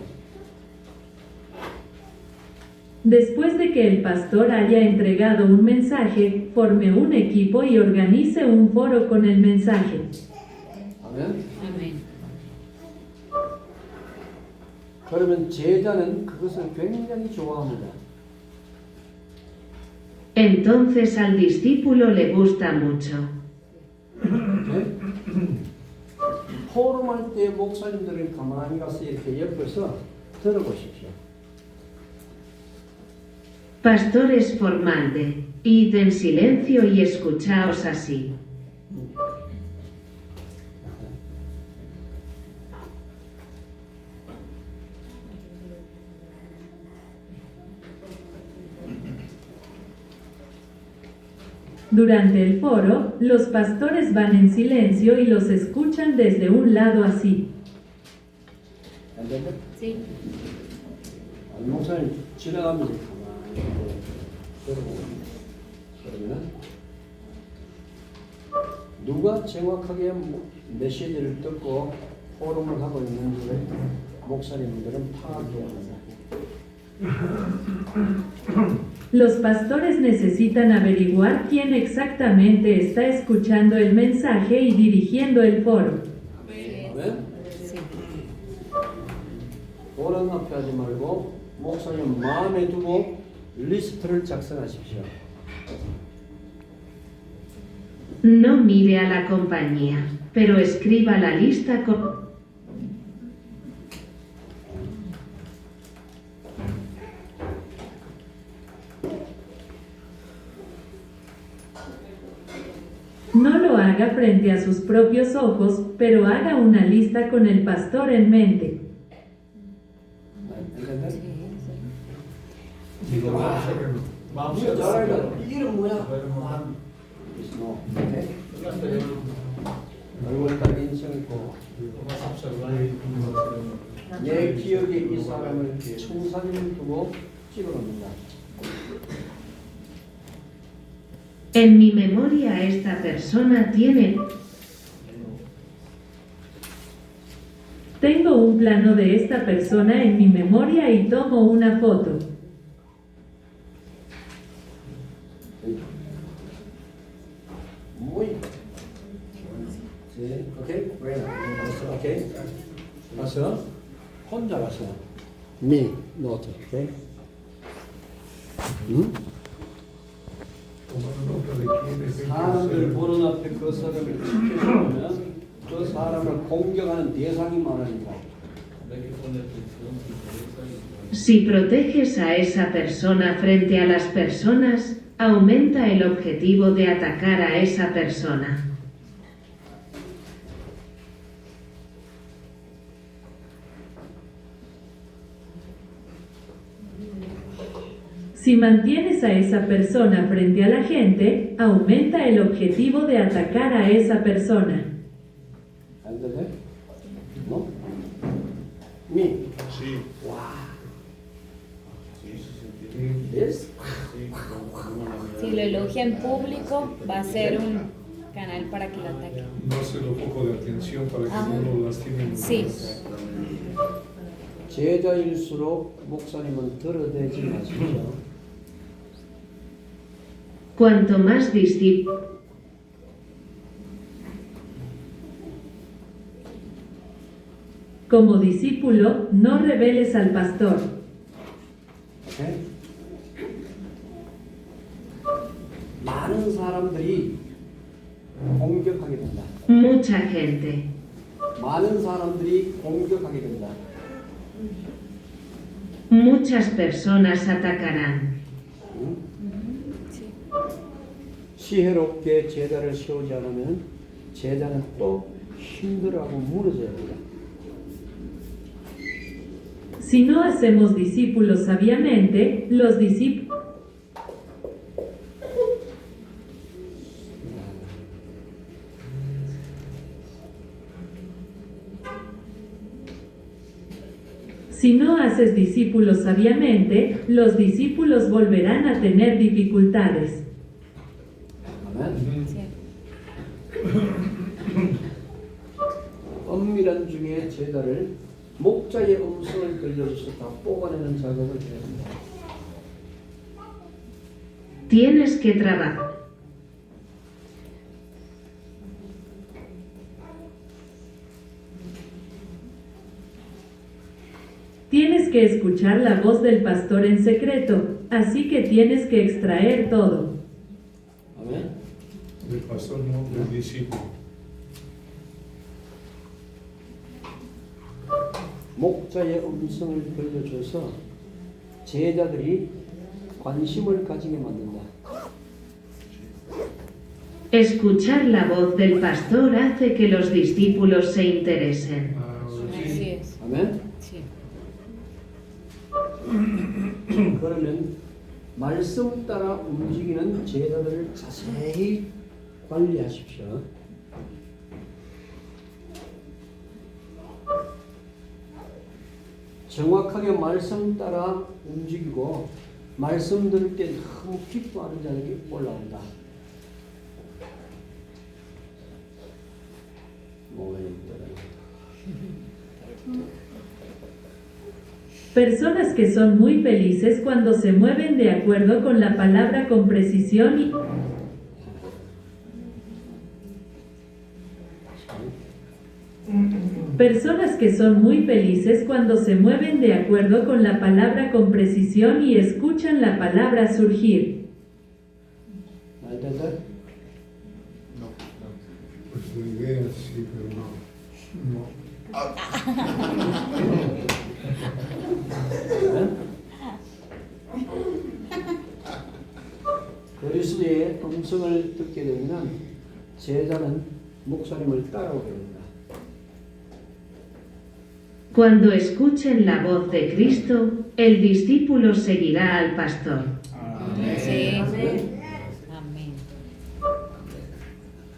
después de que el pastor haya entregado un mensaje, forme un equipo y organice un foro con el mensaje.
아멘.
Amén.
그러면 제자는 그것을 굉장히 좋아합니다.
Entonces al discípulo le gusta mucho.
네? 포럼할 때 목사님들은 가만히 가서 이렇게 옆에서 들어보십시오.
Pastores formalde, id en silencio y escuchaos así.
Durante el foro, los pastores van en silencio y los escuchan desde un lado así.
안 되죠?
Sí.
목사님 지나가면서 가만히 이렇게 들어보고 그러면 누가 정확하게 메시지를 듣고 포럼을 하고 있는지를 목사님들은 파악해야 합니다.
Los pastores necesitan averiguar quién exactamente está escuchando el mensaje y dirigiendo el foro.
아멘.
Sí.
보람 앞에 하지 말고 목사님 마음에 두고 리스트를 작성하십시오.
No mire a la compañía, pero escriba la lista con...
No lo haga frente a sus propios ojos, pero haga una lista con el pastor en mente.
¿entendés?
Digo,
무슨 잘하니까 이름 뭐야? no. 얼굴 딱 인상 있고 내 기억에 이 사람을 청사진을 두고 찍어놓는다.
En mi memoria esta persona tiene...
Tengo un plano de esta persona en mi memoria y tomo una foto.
Muy. Sí, okay, bueno, pasó, okay. pasó, 혼자 pasó. Me, not, okay. 응?
Tomando nota de quién es el
사람들 보는 앞에 그 사람을 지켜주면 그 사람을 공격하는 대상이 많으니까.
Si proteges a esa persona frente a las personas, aumenta el objetivo de atacar a esa persona.
Si mantienes a esa persona frente a la gente, aumenta el objetivo de atacar a esa persona.
¿Entendés? ¿No? Me.
Sí.
Wow. ¿Ves?
Si lo elogia en público, va a ser un canal para que lo ataque.
No se lo foco de atención para que no lo lastimen.
Sí.
제자일수록 목사님은 들어대지 마십시오.
Cuanto más discípulos...
Como discípulo, no reveles al pastor.
오케이? 많은 사람들이 공격하게 된다.
Mucha gente.
많은 사람들이 공격하게 된다.
Muchas personas atacarán.
응? 시혜롭게 제자를 세우지 않으면 제자는 또 힘들어하고 무너져야 된다.
Si no hacemos discípulos sabiamente, los discípulos... Si no haces discípulos sabiamente, los discípulos volverán a tener dificultades.
아멘.
Sí.
엄밀한 중에 제자를 목자의 음성을 들려줘서 다 뽑아내는 작업을 해야 된다.
Tienes que trabajar.
Tienes que escuchar la voz del pastor en secreto, así que tienes que extraer todo.
아멘.
Del pastor, no del discípulo.
목자의 음성을 들려줘서 제자들이 관심을 가지게 만든다.
Escuchar la voz del pastor hace que los discípulos se interesen.
Así es.
아멘.
Sí.
그러면 말씀 따라 움직이는 제자들을 자세히 관리하십시오. 정확하게 말씀 따라 움직이고 말씀 들을 때 너무 기뻐하는 자들이 올라온다.
Personas que son muy felices cuando se mueven de acuerdo con la palabra con precisión y... Personas que son muy felices cuando se mueven de acuerdo con la palabra con precisión y escuchan la palabra surgir.
¿Entender?
Pues la idea sí, pero no.
그리스도의 음성을 듣게 되면 제자는 목사님을 따라오게 됩니다.
Cuando escuchen la voz de Cristo, el discípulo seguirá al pastor.
Sí.
아멘.
Amén.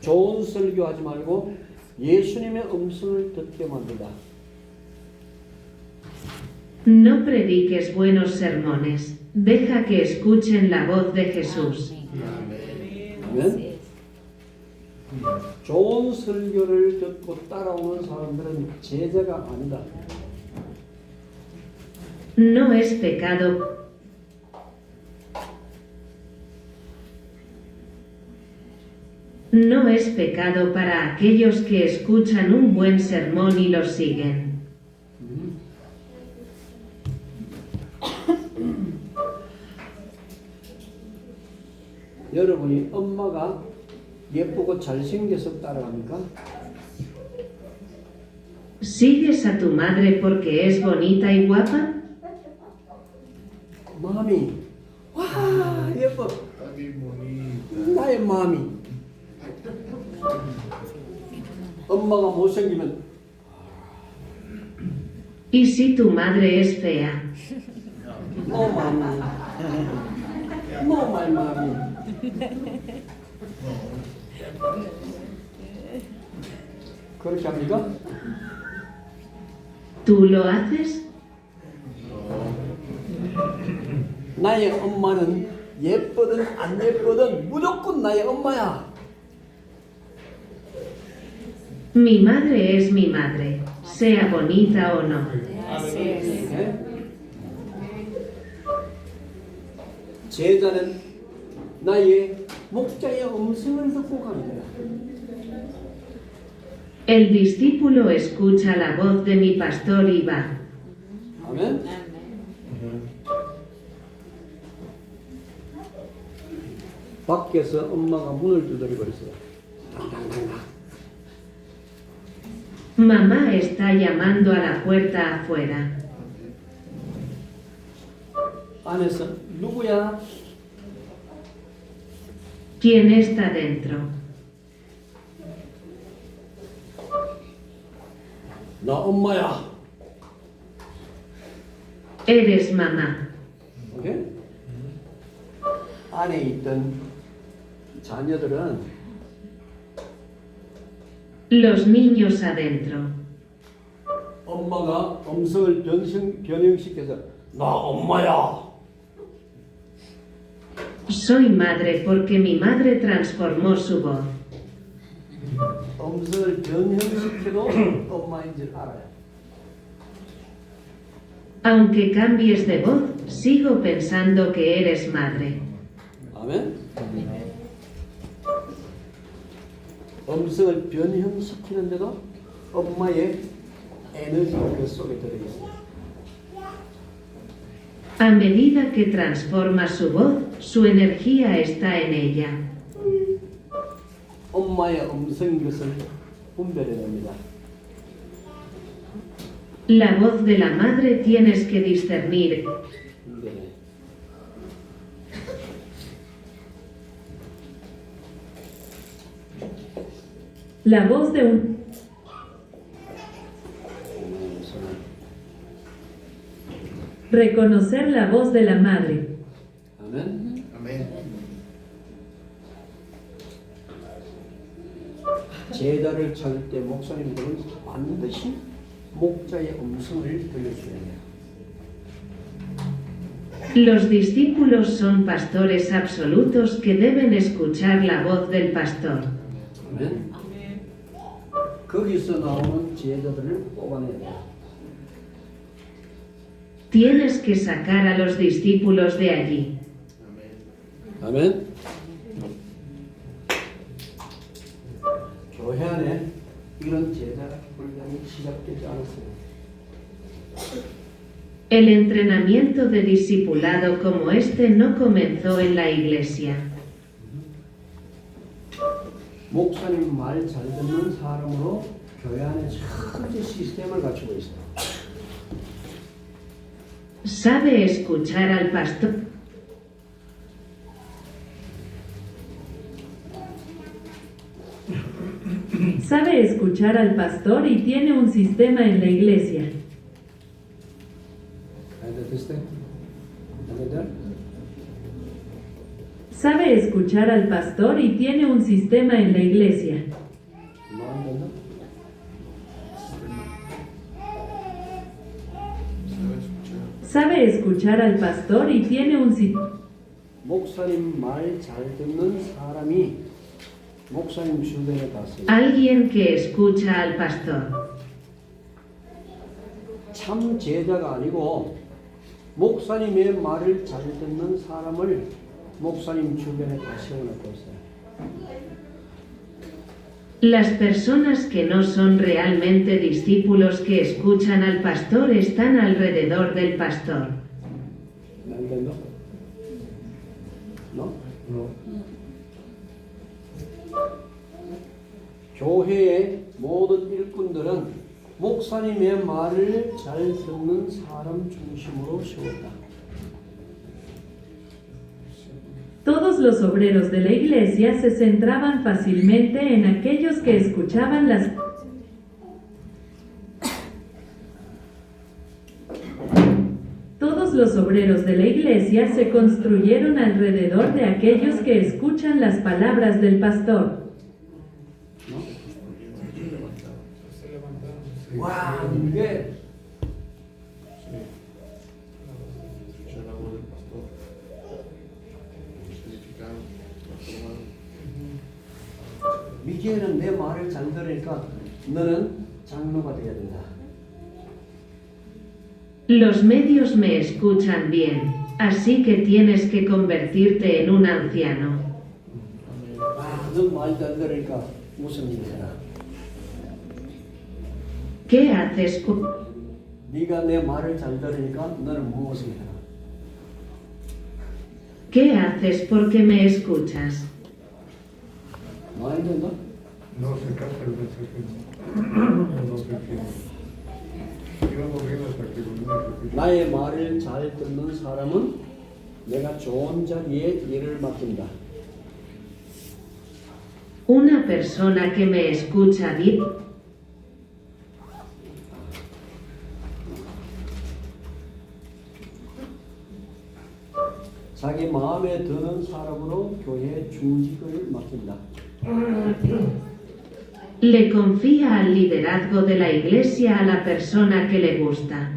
좋은 설교하지 말고 예수님의 음성을 듣게 만들다.
No prediques buenos sermones, deja que escuchen la voz de Jesús.
아멘. 좋은 설교를 듣고 따라오는 사람들은 제자가 아니다.
No es pecado. No es pecado para aquellos que escuchan un buen sermón y lo siguen.
여러분이 엄마가 예쁘고 잘생겨서 따라갑니까?
¿Sigues a tu madre porque es bonita y guapa?
마음이 와 예뻐 나의 마음이 엄마가 못생기면
¿Y si tu madre es fea?
너 마음이 너 말 마음이 그렇게 합니까?
¿Tú lo haces?
나의 엄마는 예쁘든 안 예쁘든 무조건 나의 엄마야.
Mi madre es mi madre, sea bonita o no.
네? 제자는 나의 목자의 음성을 듣고 갑니다.
El discípulo escucha la voz de mi pastor y va.
아멘. 밖에서 엄마가 문을 두드리고 버렸어요. 당당당당.
Mamá está llamando a la puerta afuera.
안에서 누구야?
¿Quién está dentro?
나 엄마야.
Eres mamá.
오케이? 안에 있던 자녀들은
Los niños adentro.
엄마가 음성을 변형시켜서 나 엄마야.
Soy madre porque mi madre transformó su voz.
음성을 변형시켜도 엄마인 줄 알아요.
Aunque cambies de voz, sigo pensando que eres madre.
아멘. 음성을 변형시키는데도 엄마의 에너지가 그 속에 들어있어요.
A medida que transforma su voz, su energía está en ella.
엄마의 음성인 것을 분별해냅니다.
La voz de la madre tienes que discernir.
분별해.
La voz de un... Reconocer la voz de la madre.
아멘. 제자를 찾을 때 목사님들은 반드시 목자의 음성을 들려줘야 해요.
Los discípulos son pastores absolutos que deben escuchar la voz del pastor.
아멘. 거기서 나오는 제자들을 뽑아내야 돼요.
Tienes que sacar a los discípulos de allí.
아멘. 교회 안에 이런 제자 훈련이 시작되지 않았어요.
El entrenamiento de discipulado como este no comenzó en la iglesia.
목사님 말 잘 듣는 사람으로 교회 안에 철저히 시스템을 갖추고 있어요.
Sabe escuchar al pastor.
Sabe escuchar al pastor y tiene un sistema en la iglesia. Sabe escuchar al pastor y tiene un sistema en la iglesia. Sabe escuchar al pastor y tiene un sistema.
목사님 말 잘 듣는 사람이 목사님 주변에 갔어요.
Alguien que escucha al pastor.
참 제자가 아니고 목사님의 말을 잘 듣는 사람을 목사님 주변에 다 세워놓고 있어요.
Las personas que no son realmente discípulos que escuchan al pastor están alrededor del pastor.
¿Me entiendo? ¿No?
No.
교회의 모든 일꾼들은 목사님의 말을 잘 듣는 사람 중심으로 세웠다.
Todos los obreros de la iglesia se centraban fácilmente en aquellos que escuchaban las. Todos los obreros de la iglesia se construyeron alrededor de aquellos que escuchan las palabras del pastor.
와, 이게 미기에는 내 말을 잘 들으니까 너는 장로가 되어야 된다.
Los medios me escuchan bien, así que tienes que convertirte en un anciano.
아, 넌 말 잘 들으니까 무슨 일을 해라.
¿Qué haces?
네가 내 말을 잘 들으니까 너는 무엇을 해라.
¿Qué haces porque me escuchas?
¿No entiendo?
No se capta el mensaje. No se entiende. Íbamos bien hasta que volvimos a repetir.
나의 말을 잘 듣는 사람은 내가 좋은 자리에 일을 맡긴다.
Una persona que me escucha bien.
자기 마음에 드는 사람으로 교회 중직을 맡긴다.
Le confía al liderazgo de la iglesia a la persona que le gusta.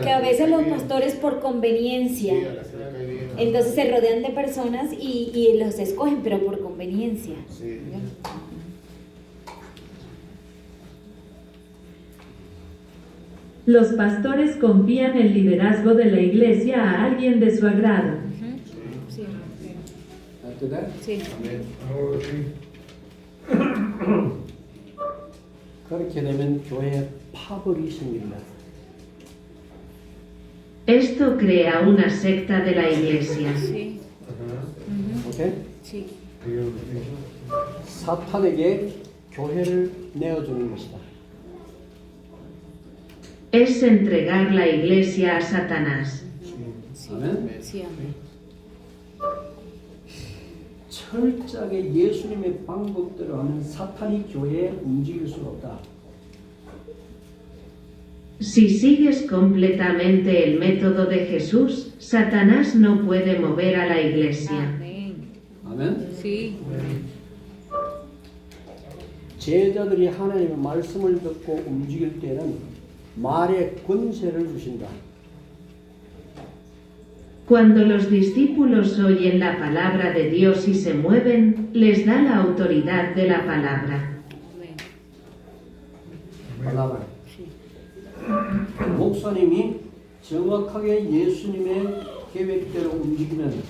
Que a veces los pastores por conveniencia, entonces se rodean de personas y los escogen, pero por conveniencia.
Los pastores confían el liderazgo de la iglesia a alguien de su agrado.
Sí.
¿Entiendes?
Sí.
Ahora sí.
그렇게 되면 교회에 파벌이 생긴다.
Esto crea una secta de la iglesia.
Sí.
Ajá.
오케이?
Sí.
Dígalo, sí.
사탄에게 교회를 내어주는 것이다.
Es entregar la iglesia a Satanás.
아멘.
Sí, amén.
철저하게 예수님의 방법대로 하면 사탄이 교회에 움직일 수 없다.
Si sigues completamente el método de Jesús, Satanás no puede mover a la iglesia.
Amén.
아멘.
Sí.
제자들이 하나님의 말씀을 듣고 움직일 때는 말의 권세를 주신다.
Cuando los discípulos oyen la palabra de Dios y se mueven, les da la autoridad de la palabra.
Amén.
palabra. 목사님이 정확하게 예수님의 계획대로 움직이면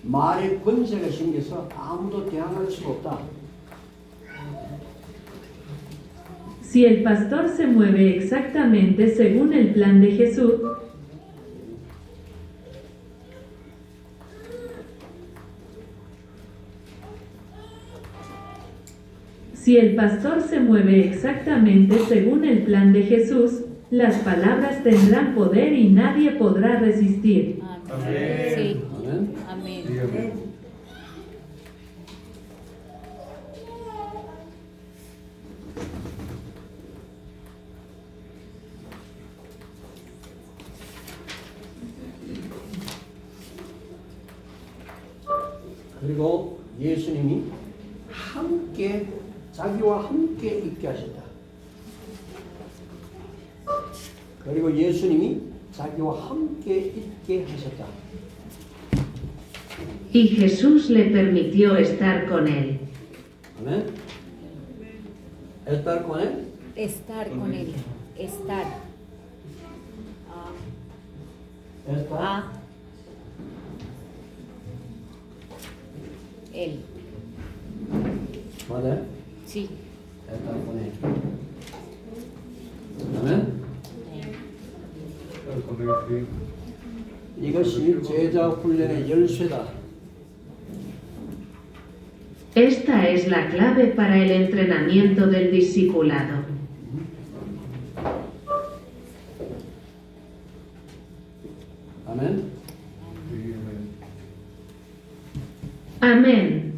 말의 권세가 생겨서 아무도 대항할 수가 없다.
Si el pastor se mueve exactamente según el plan de Jesús, las palabras tendrán poder y nadie podrá resistir.
Amén. Sí.
아멘.
Amén.
Dígame.
그리고 예수님이 함께 자기와 함께 있게 하셨다. 그리고 예수님이 자기와 함께 있게 하셨다.
Y Jesús le permitió estar con él.
아멘. estar con él.
Estar con él. Estar.
estar.
Ah. Él.
맞아요?
Sí.
estar con él. 아멘.
Estar con él, sí.
이것이 제자 훈련의 열쇠다.
Esta es la clave para el entrenamiento del discipulado.
아멘.
Sí, amén.
Amén.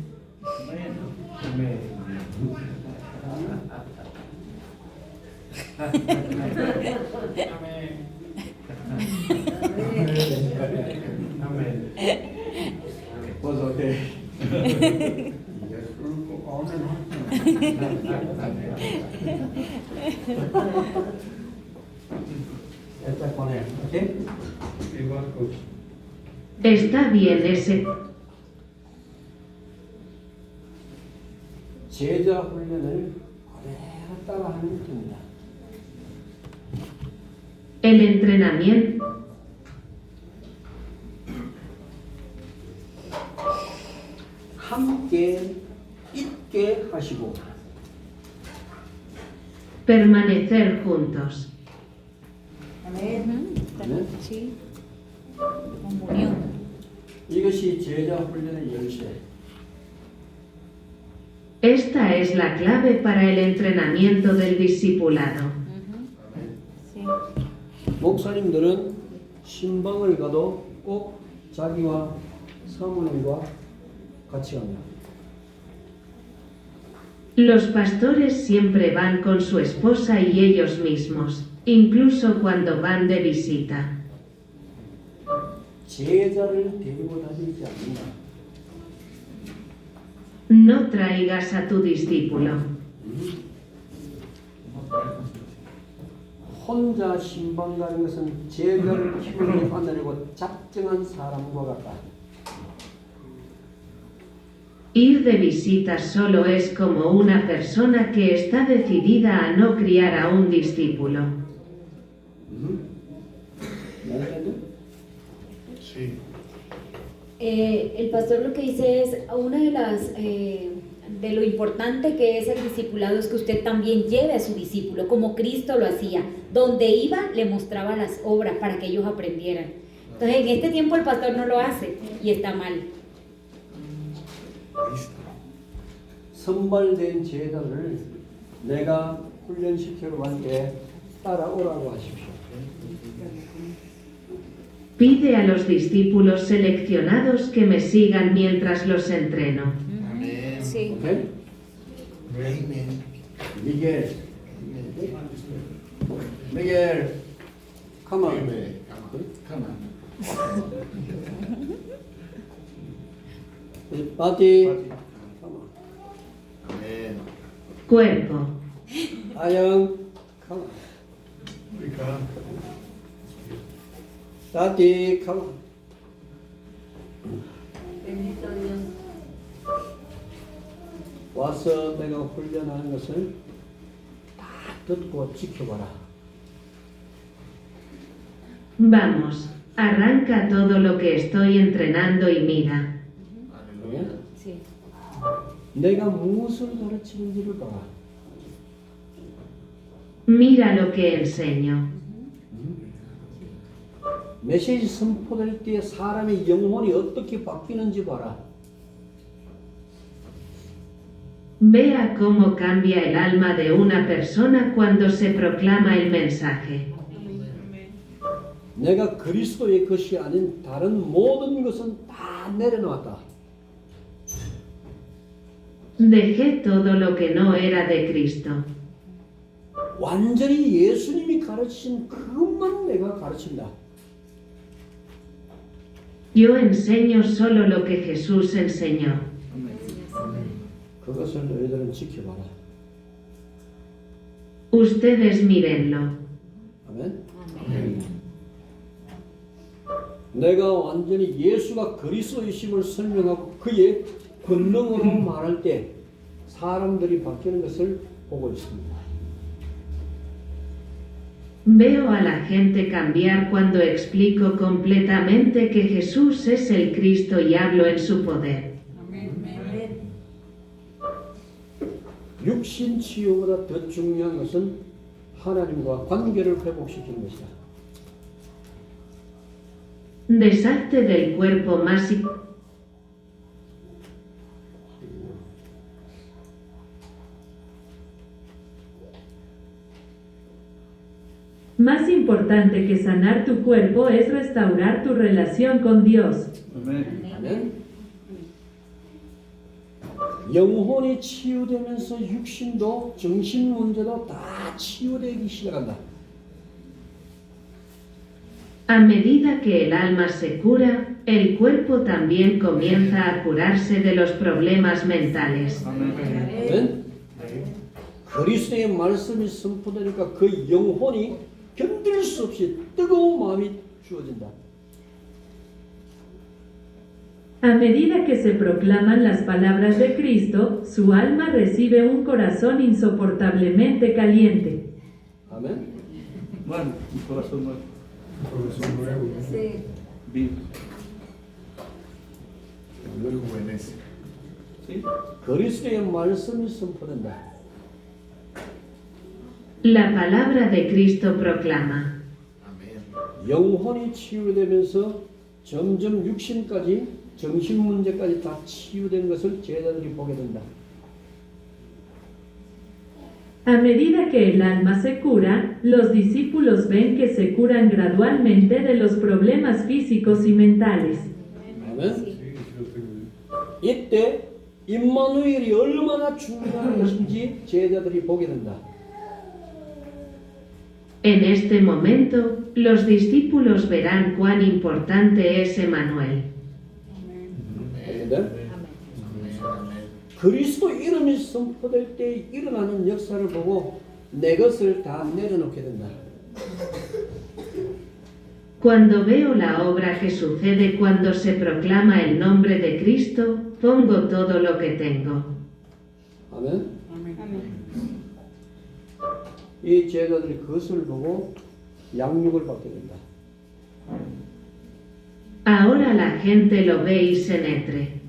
Was okay. estar con él, ¿ok?
Y Marcos.
Está bien ese.
제자 훈련을 그대로 따라하는 것입니다.
El entrenamiento.
함께 있게 하시고
Permanecer juntos.
Amén.
Amén.
Sí. Comunión.
이것이 제자 훈련의 열쇠.
Esta es la clave para el entrenamiento del discipulado.
Sí.
목사님들은 신방을 가도 꼭 자기와 사모님과 같이 갑니다.
Los pastores siempre van con su esposa y ellos mismos, incluso cuando van de visita.
제자를 데리고 다니지 않는다.
No traigas a tu discípulo.
혼자 신방 가는 것은 제자를 키우는 하늘이고 작정한 사람과 같다.
Ir de visita solo es como una persona que está decidida a no criar a un discípulo.
Sí.
El pastor lo que dice es, una de las de lo importante que es el discipulado es que usted también lleve a su discípulo, como Cristo lo hacía. Donde iba, le mostraba las obras para que ellos aprendieran. Entonces, en este tiempo el pastor no lo hace y está mal.
선발된 제자를 내가 훈련시키러 갈 때 따라오라고 하십시오.
Pide a los discípulos seleccionados que me sigan mientras los entreno.
Sí.
오케이? 미겔. 미겔. Come on. 바디.
Cuerpo.
아영. Come on.
Rica.
다디. Come on.
Bendito Dios.
와서 내가 훈련하는 것을 다 듣고 지켜봐라.
Vamos, arranca todo lo que estoy entrenando y mira.
Sí.
내가 무엇을 가르치는지를 봐라.
Mira lo que enseño.
메시지 선포될 때 사람의 영혼이 어떻게 바뀌는지 봐라.
Vea cómo cambia el alma de una persona cuando se proclama el mensaje.
내가 그리스도의 것이 아닌 다른 모든 것은 다 내려놓았다.
Dejé todo lo que no era de Cristo.
완전히 예수님이 가르친 그것만 내가 가르친다.
Yo enseño solo lo que Jesús enseñó.
그것을 너희들은 지켜봐라.
Ustedes mírenlo.
아멘. 내가 완전히 예수가 그리스도이심을 설명하고 그의 권능으로 말할 때 사람들이 바뀌는 것을 보고 있습니다.
Veo a la gente cambiar cuando explico completamente que Jesús es el Cristo y hablo en su poder.
육신 치유보다 더 중요한 것은 하나님과 관계를 회복시키는 것이다.
Deshazte del cuerpo más y...
Más importante que sanar tu cuerpo es restaurar tu relación con Dios.
Amén.
아멘. 영혼이 치유되면서 육신도 정신 문제도 다 치유되기 시작한다.
A medida que el alma se cura, el cuerpo también comienza a curarse de los problemas mentales.
아멘. 그리스도의 말씀이 선포되니까 그 영혼이 견딜 수 없이 뜨거운 마음이 주어진다.
A medida que se proclaman las palabras de Cristo, su alma recibe un corazón insoportablemente caliente.
아멘.
Bueno, mi corazón nuevo.
Corazón nuevo, ¿no?
Sí.
Vivo.
Rejuvenece.
¿Sí?
그리스도의 말씀이 선포된다.
La palabra de Cristo proclama.
영혼이 치유되면서 점점 육신까지 정신 문제까지 다 치유된 것을 제자들이 보게 된다.
A medida que el alma se cura, los discípulos ven que se curan gradualmente de los problemas físicos y mentales.
아멘.
Sí, sí lo tengo.
이때 임마누엘이 얼마나 중요한 것인지 제자들이 보게 된다.
En este momento, los discípulos verán cuán importante es Emmanuel.
아멘. 그리스도 이름이 선포될 때 일어나는 역사를 보고 내 것을 다 내려놓게 된다.
Cuando veo la obra que sucede cuando se proclama el nombre de Cristo, pongo todo lo que tengo.
아멘. 이 제자들이 그것을 보고 양육을 받게 된다.
Ahora la gente lo ve y se nutre.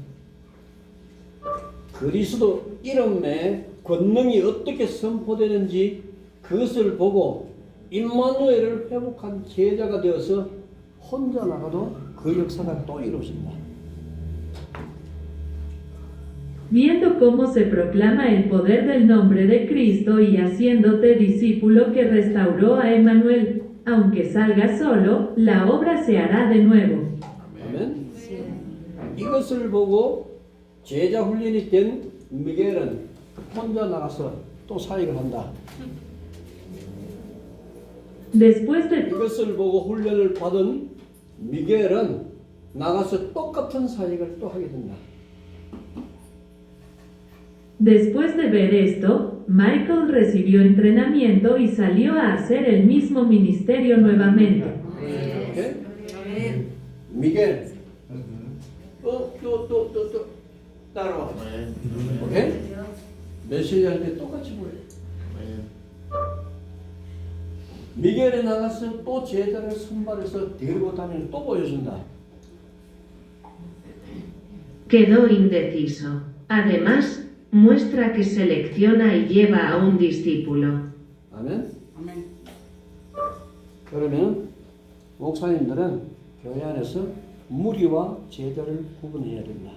그리스도 이름의 권능이 어떻게 선포되는지 그것을 보고 임마누엘을 회복한 제자가 되어서 혼자 나가도 그 역사가 또 이루어진다.
Viendo cómo se proclama el poder del nombre de Cristo y haciéndote discípulo que restauró a Emmanuel, aunque salga solo, la obra se hará de nuevo.
아멘. 이것을 보고 제자 훈련이 된 미겔은 혼자 나가서 또 사역을 한다.
Después de
이것을 보고 훈련을 받은 미겔은 나가서 똑같은 사역을 또 하게 된다.
Después de ver esto, Michael recibió entrenamiento y salió a hacer el mismo ministerio nuevamente.
오케이? 미겔. 또 따라와. 오케이? 메시지 할 때 똑같이 보여. 미겔에 나가서 또 제자를 선발해서 데리고 다니는 또 보여준다.
Quedó indeciso. Además, muestra que selecciona y lleva a un discípulo.
아멘. 그러면 목사님들은 교회 안에서 무리와 제자를 구분해야 된다.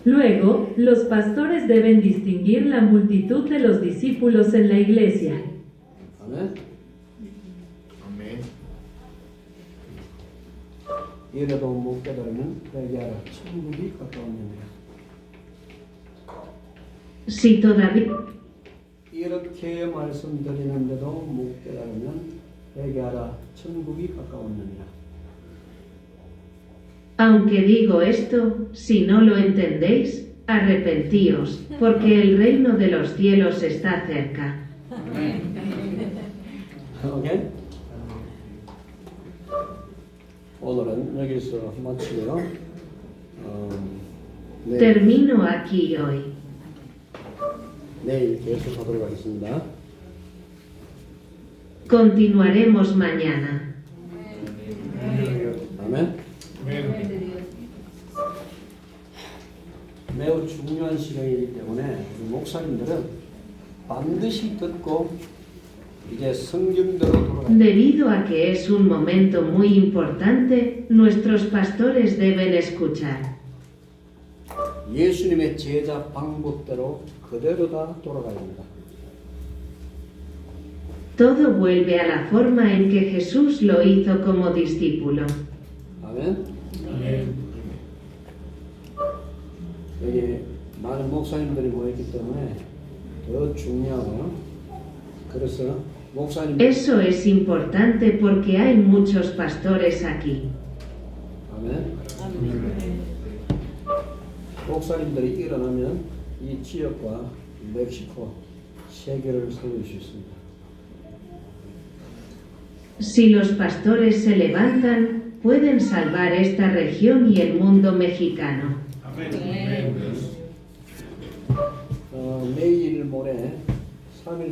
Luego, los pastores deben distinguir la multitud de los discípulos en la iglesia.
아멘. 이래도 못 깨달으면 회개하라. 천국이 가까운 년이라.
Si todavía...
이 이렇게 말씀드리는데도 못 깨달으면 회개하라 천국이 가까웠느니라.
Aunque digo esto, si no lo entendéis, arrepentíos, porque el reino de los cielos está cerca.
오케이? 오늘은 여기서 마치고요.
Termino aquí hoy.
내일 계속하도록 하겠습니다.
Continuaremos mañana.
아멘.
Amén.
매우 중요한 시간이기 때문에 우리 목사님들은 반드시 듣고 이제 성경대로 돌아가야
Debido a que es un momento muy importante, nuestros pastores deben escuchar.
예수님의 제자 방법대로 그대로 다 돌아가야 합니다.
Todo vuelve a la forma en que Jesús lo hizo como discípulo.
아멘.
Amén.
여기 많은 목사님들이 모였기 때문에 더 중요하고요. 그래서 목사님
Eso es importante porque hay muchos pastores aquí.
아멘. 목사님들이 일어나면 이 지역과 멕시코 세계를 살릴 수 있습니다.
Si los pastores se levantan, pueden salvar esta región y el mundo mexicano.
Amén.
내일 모레 3일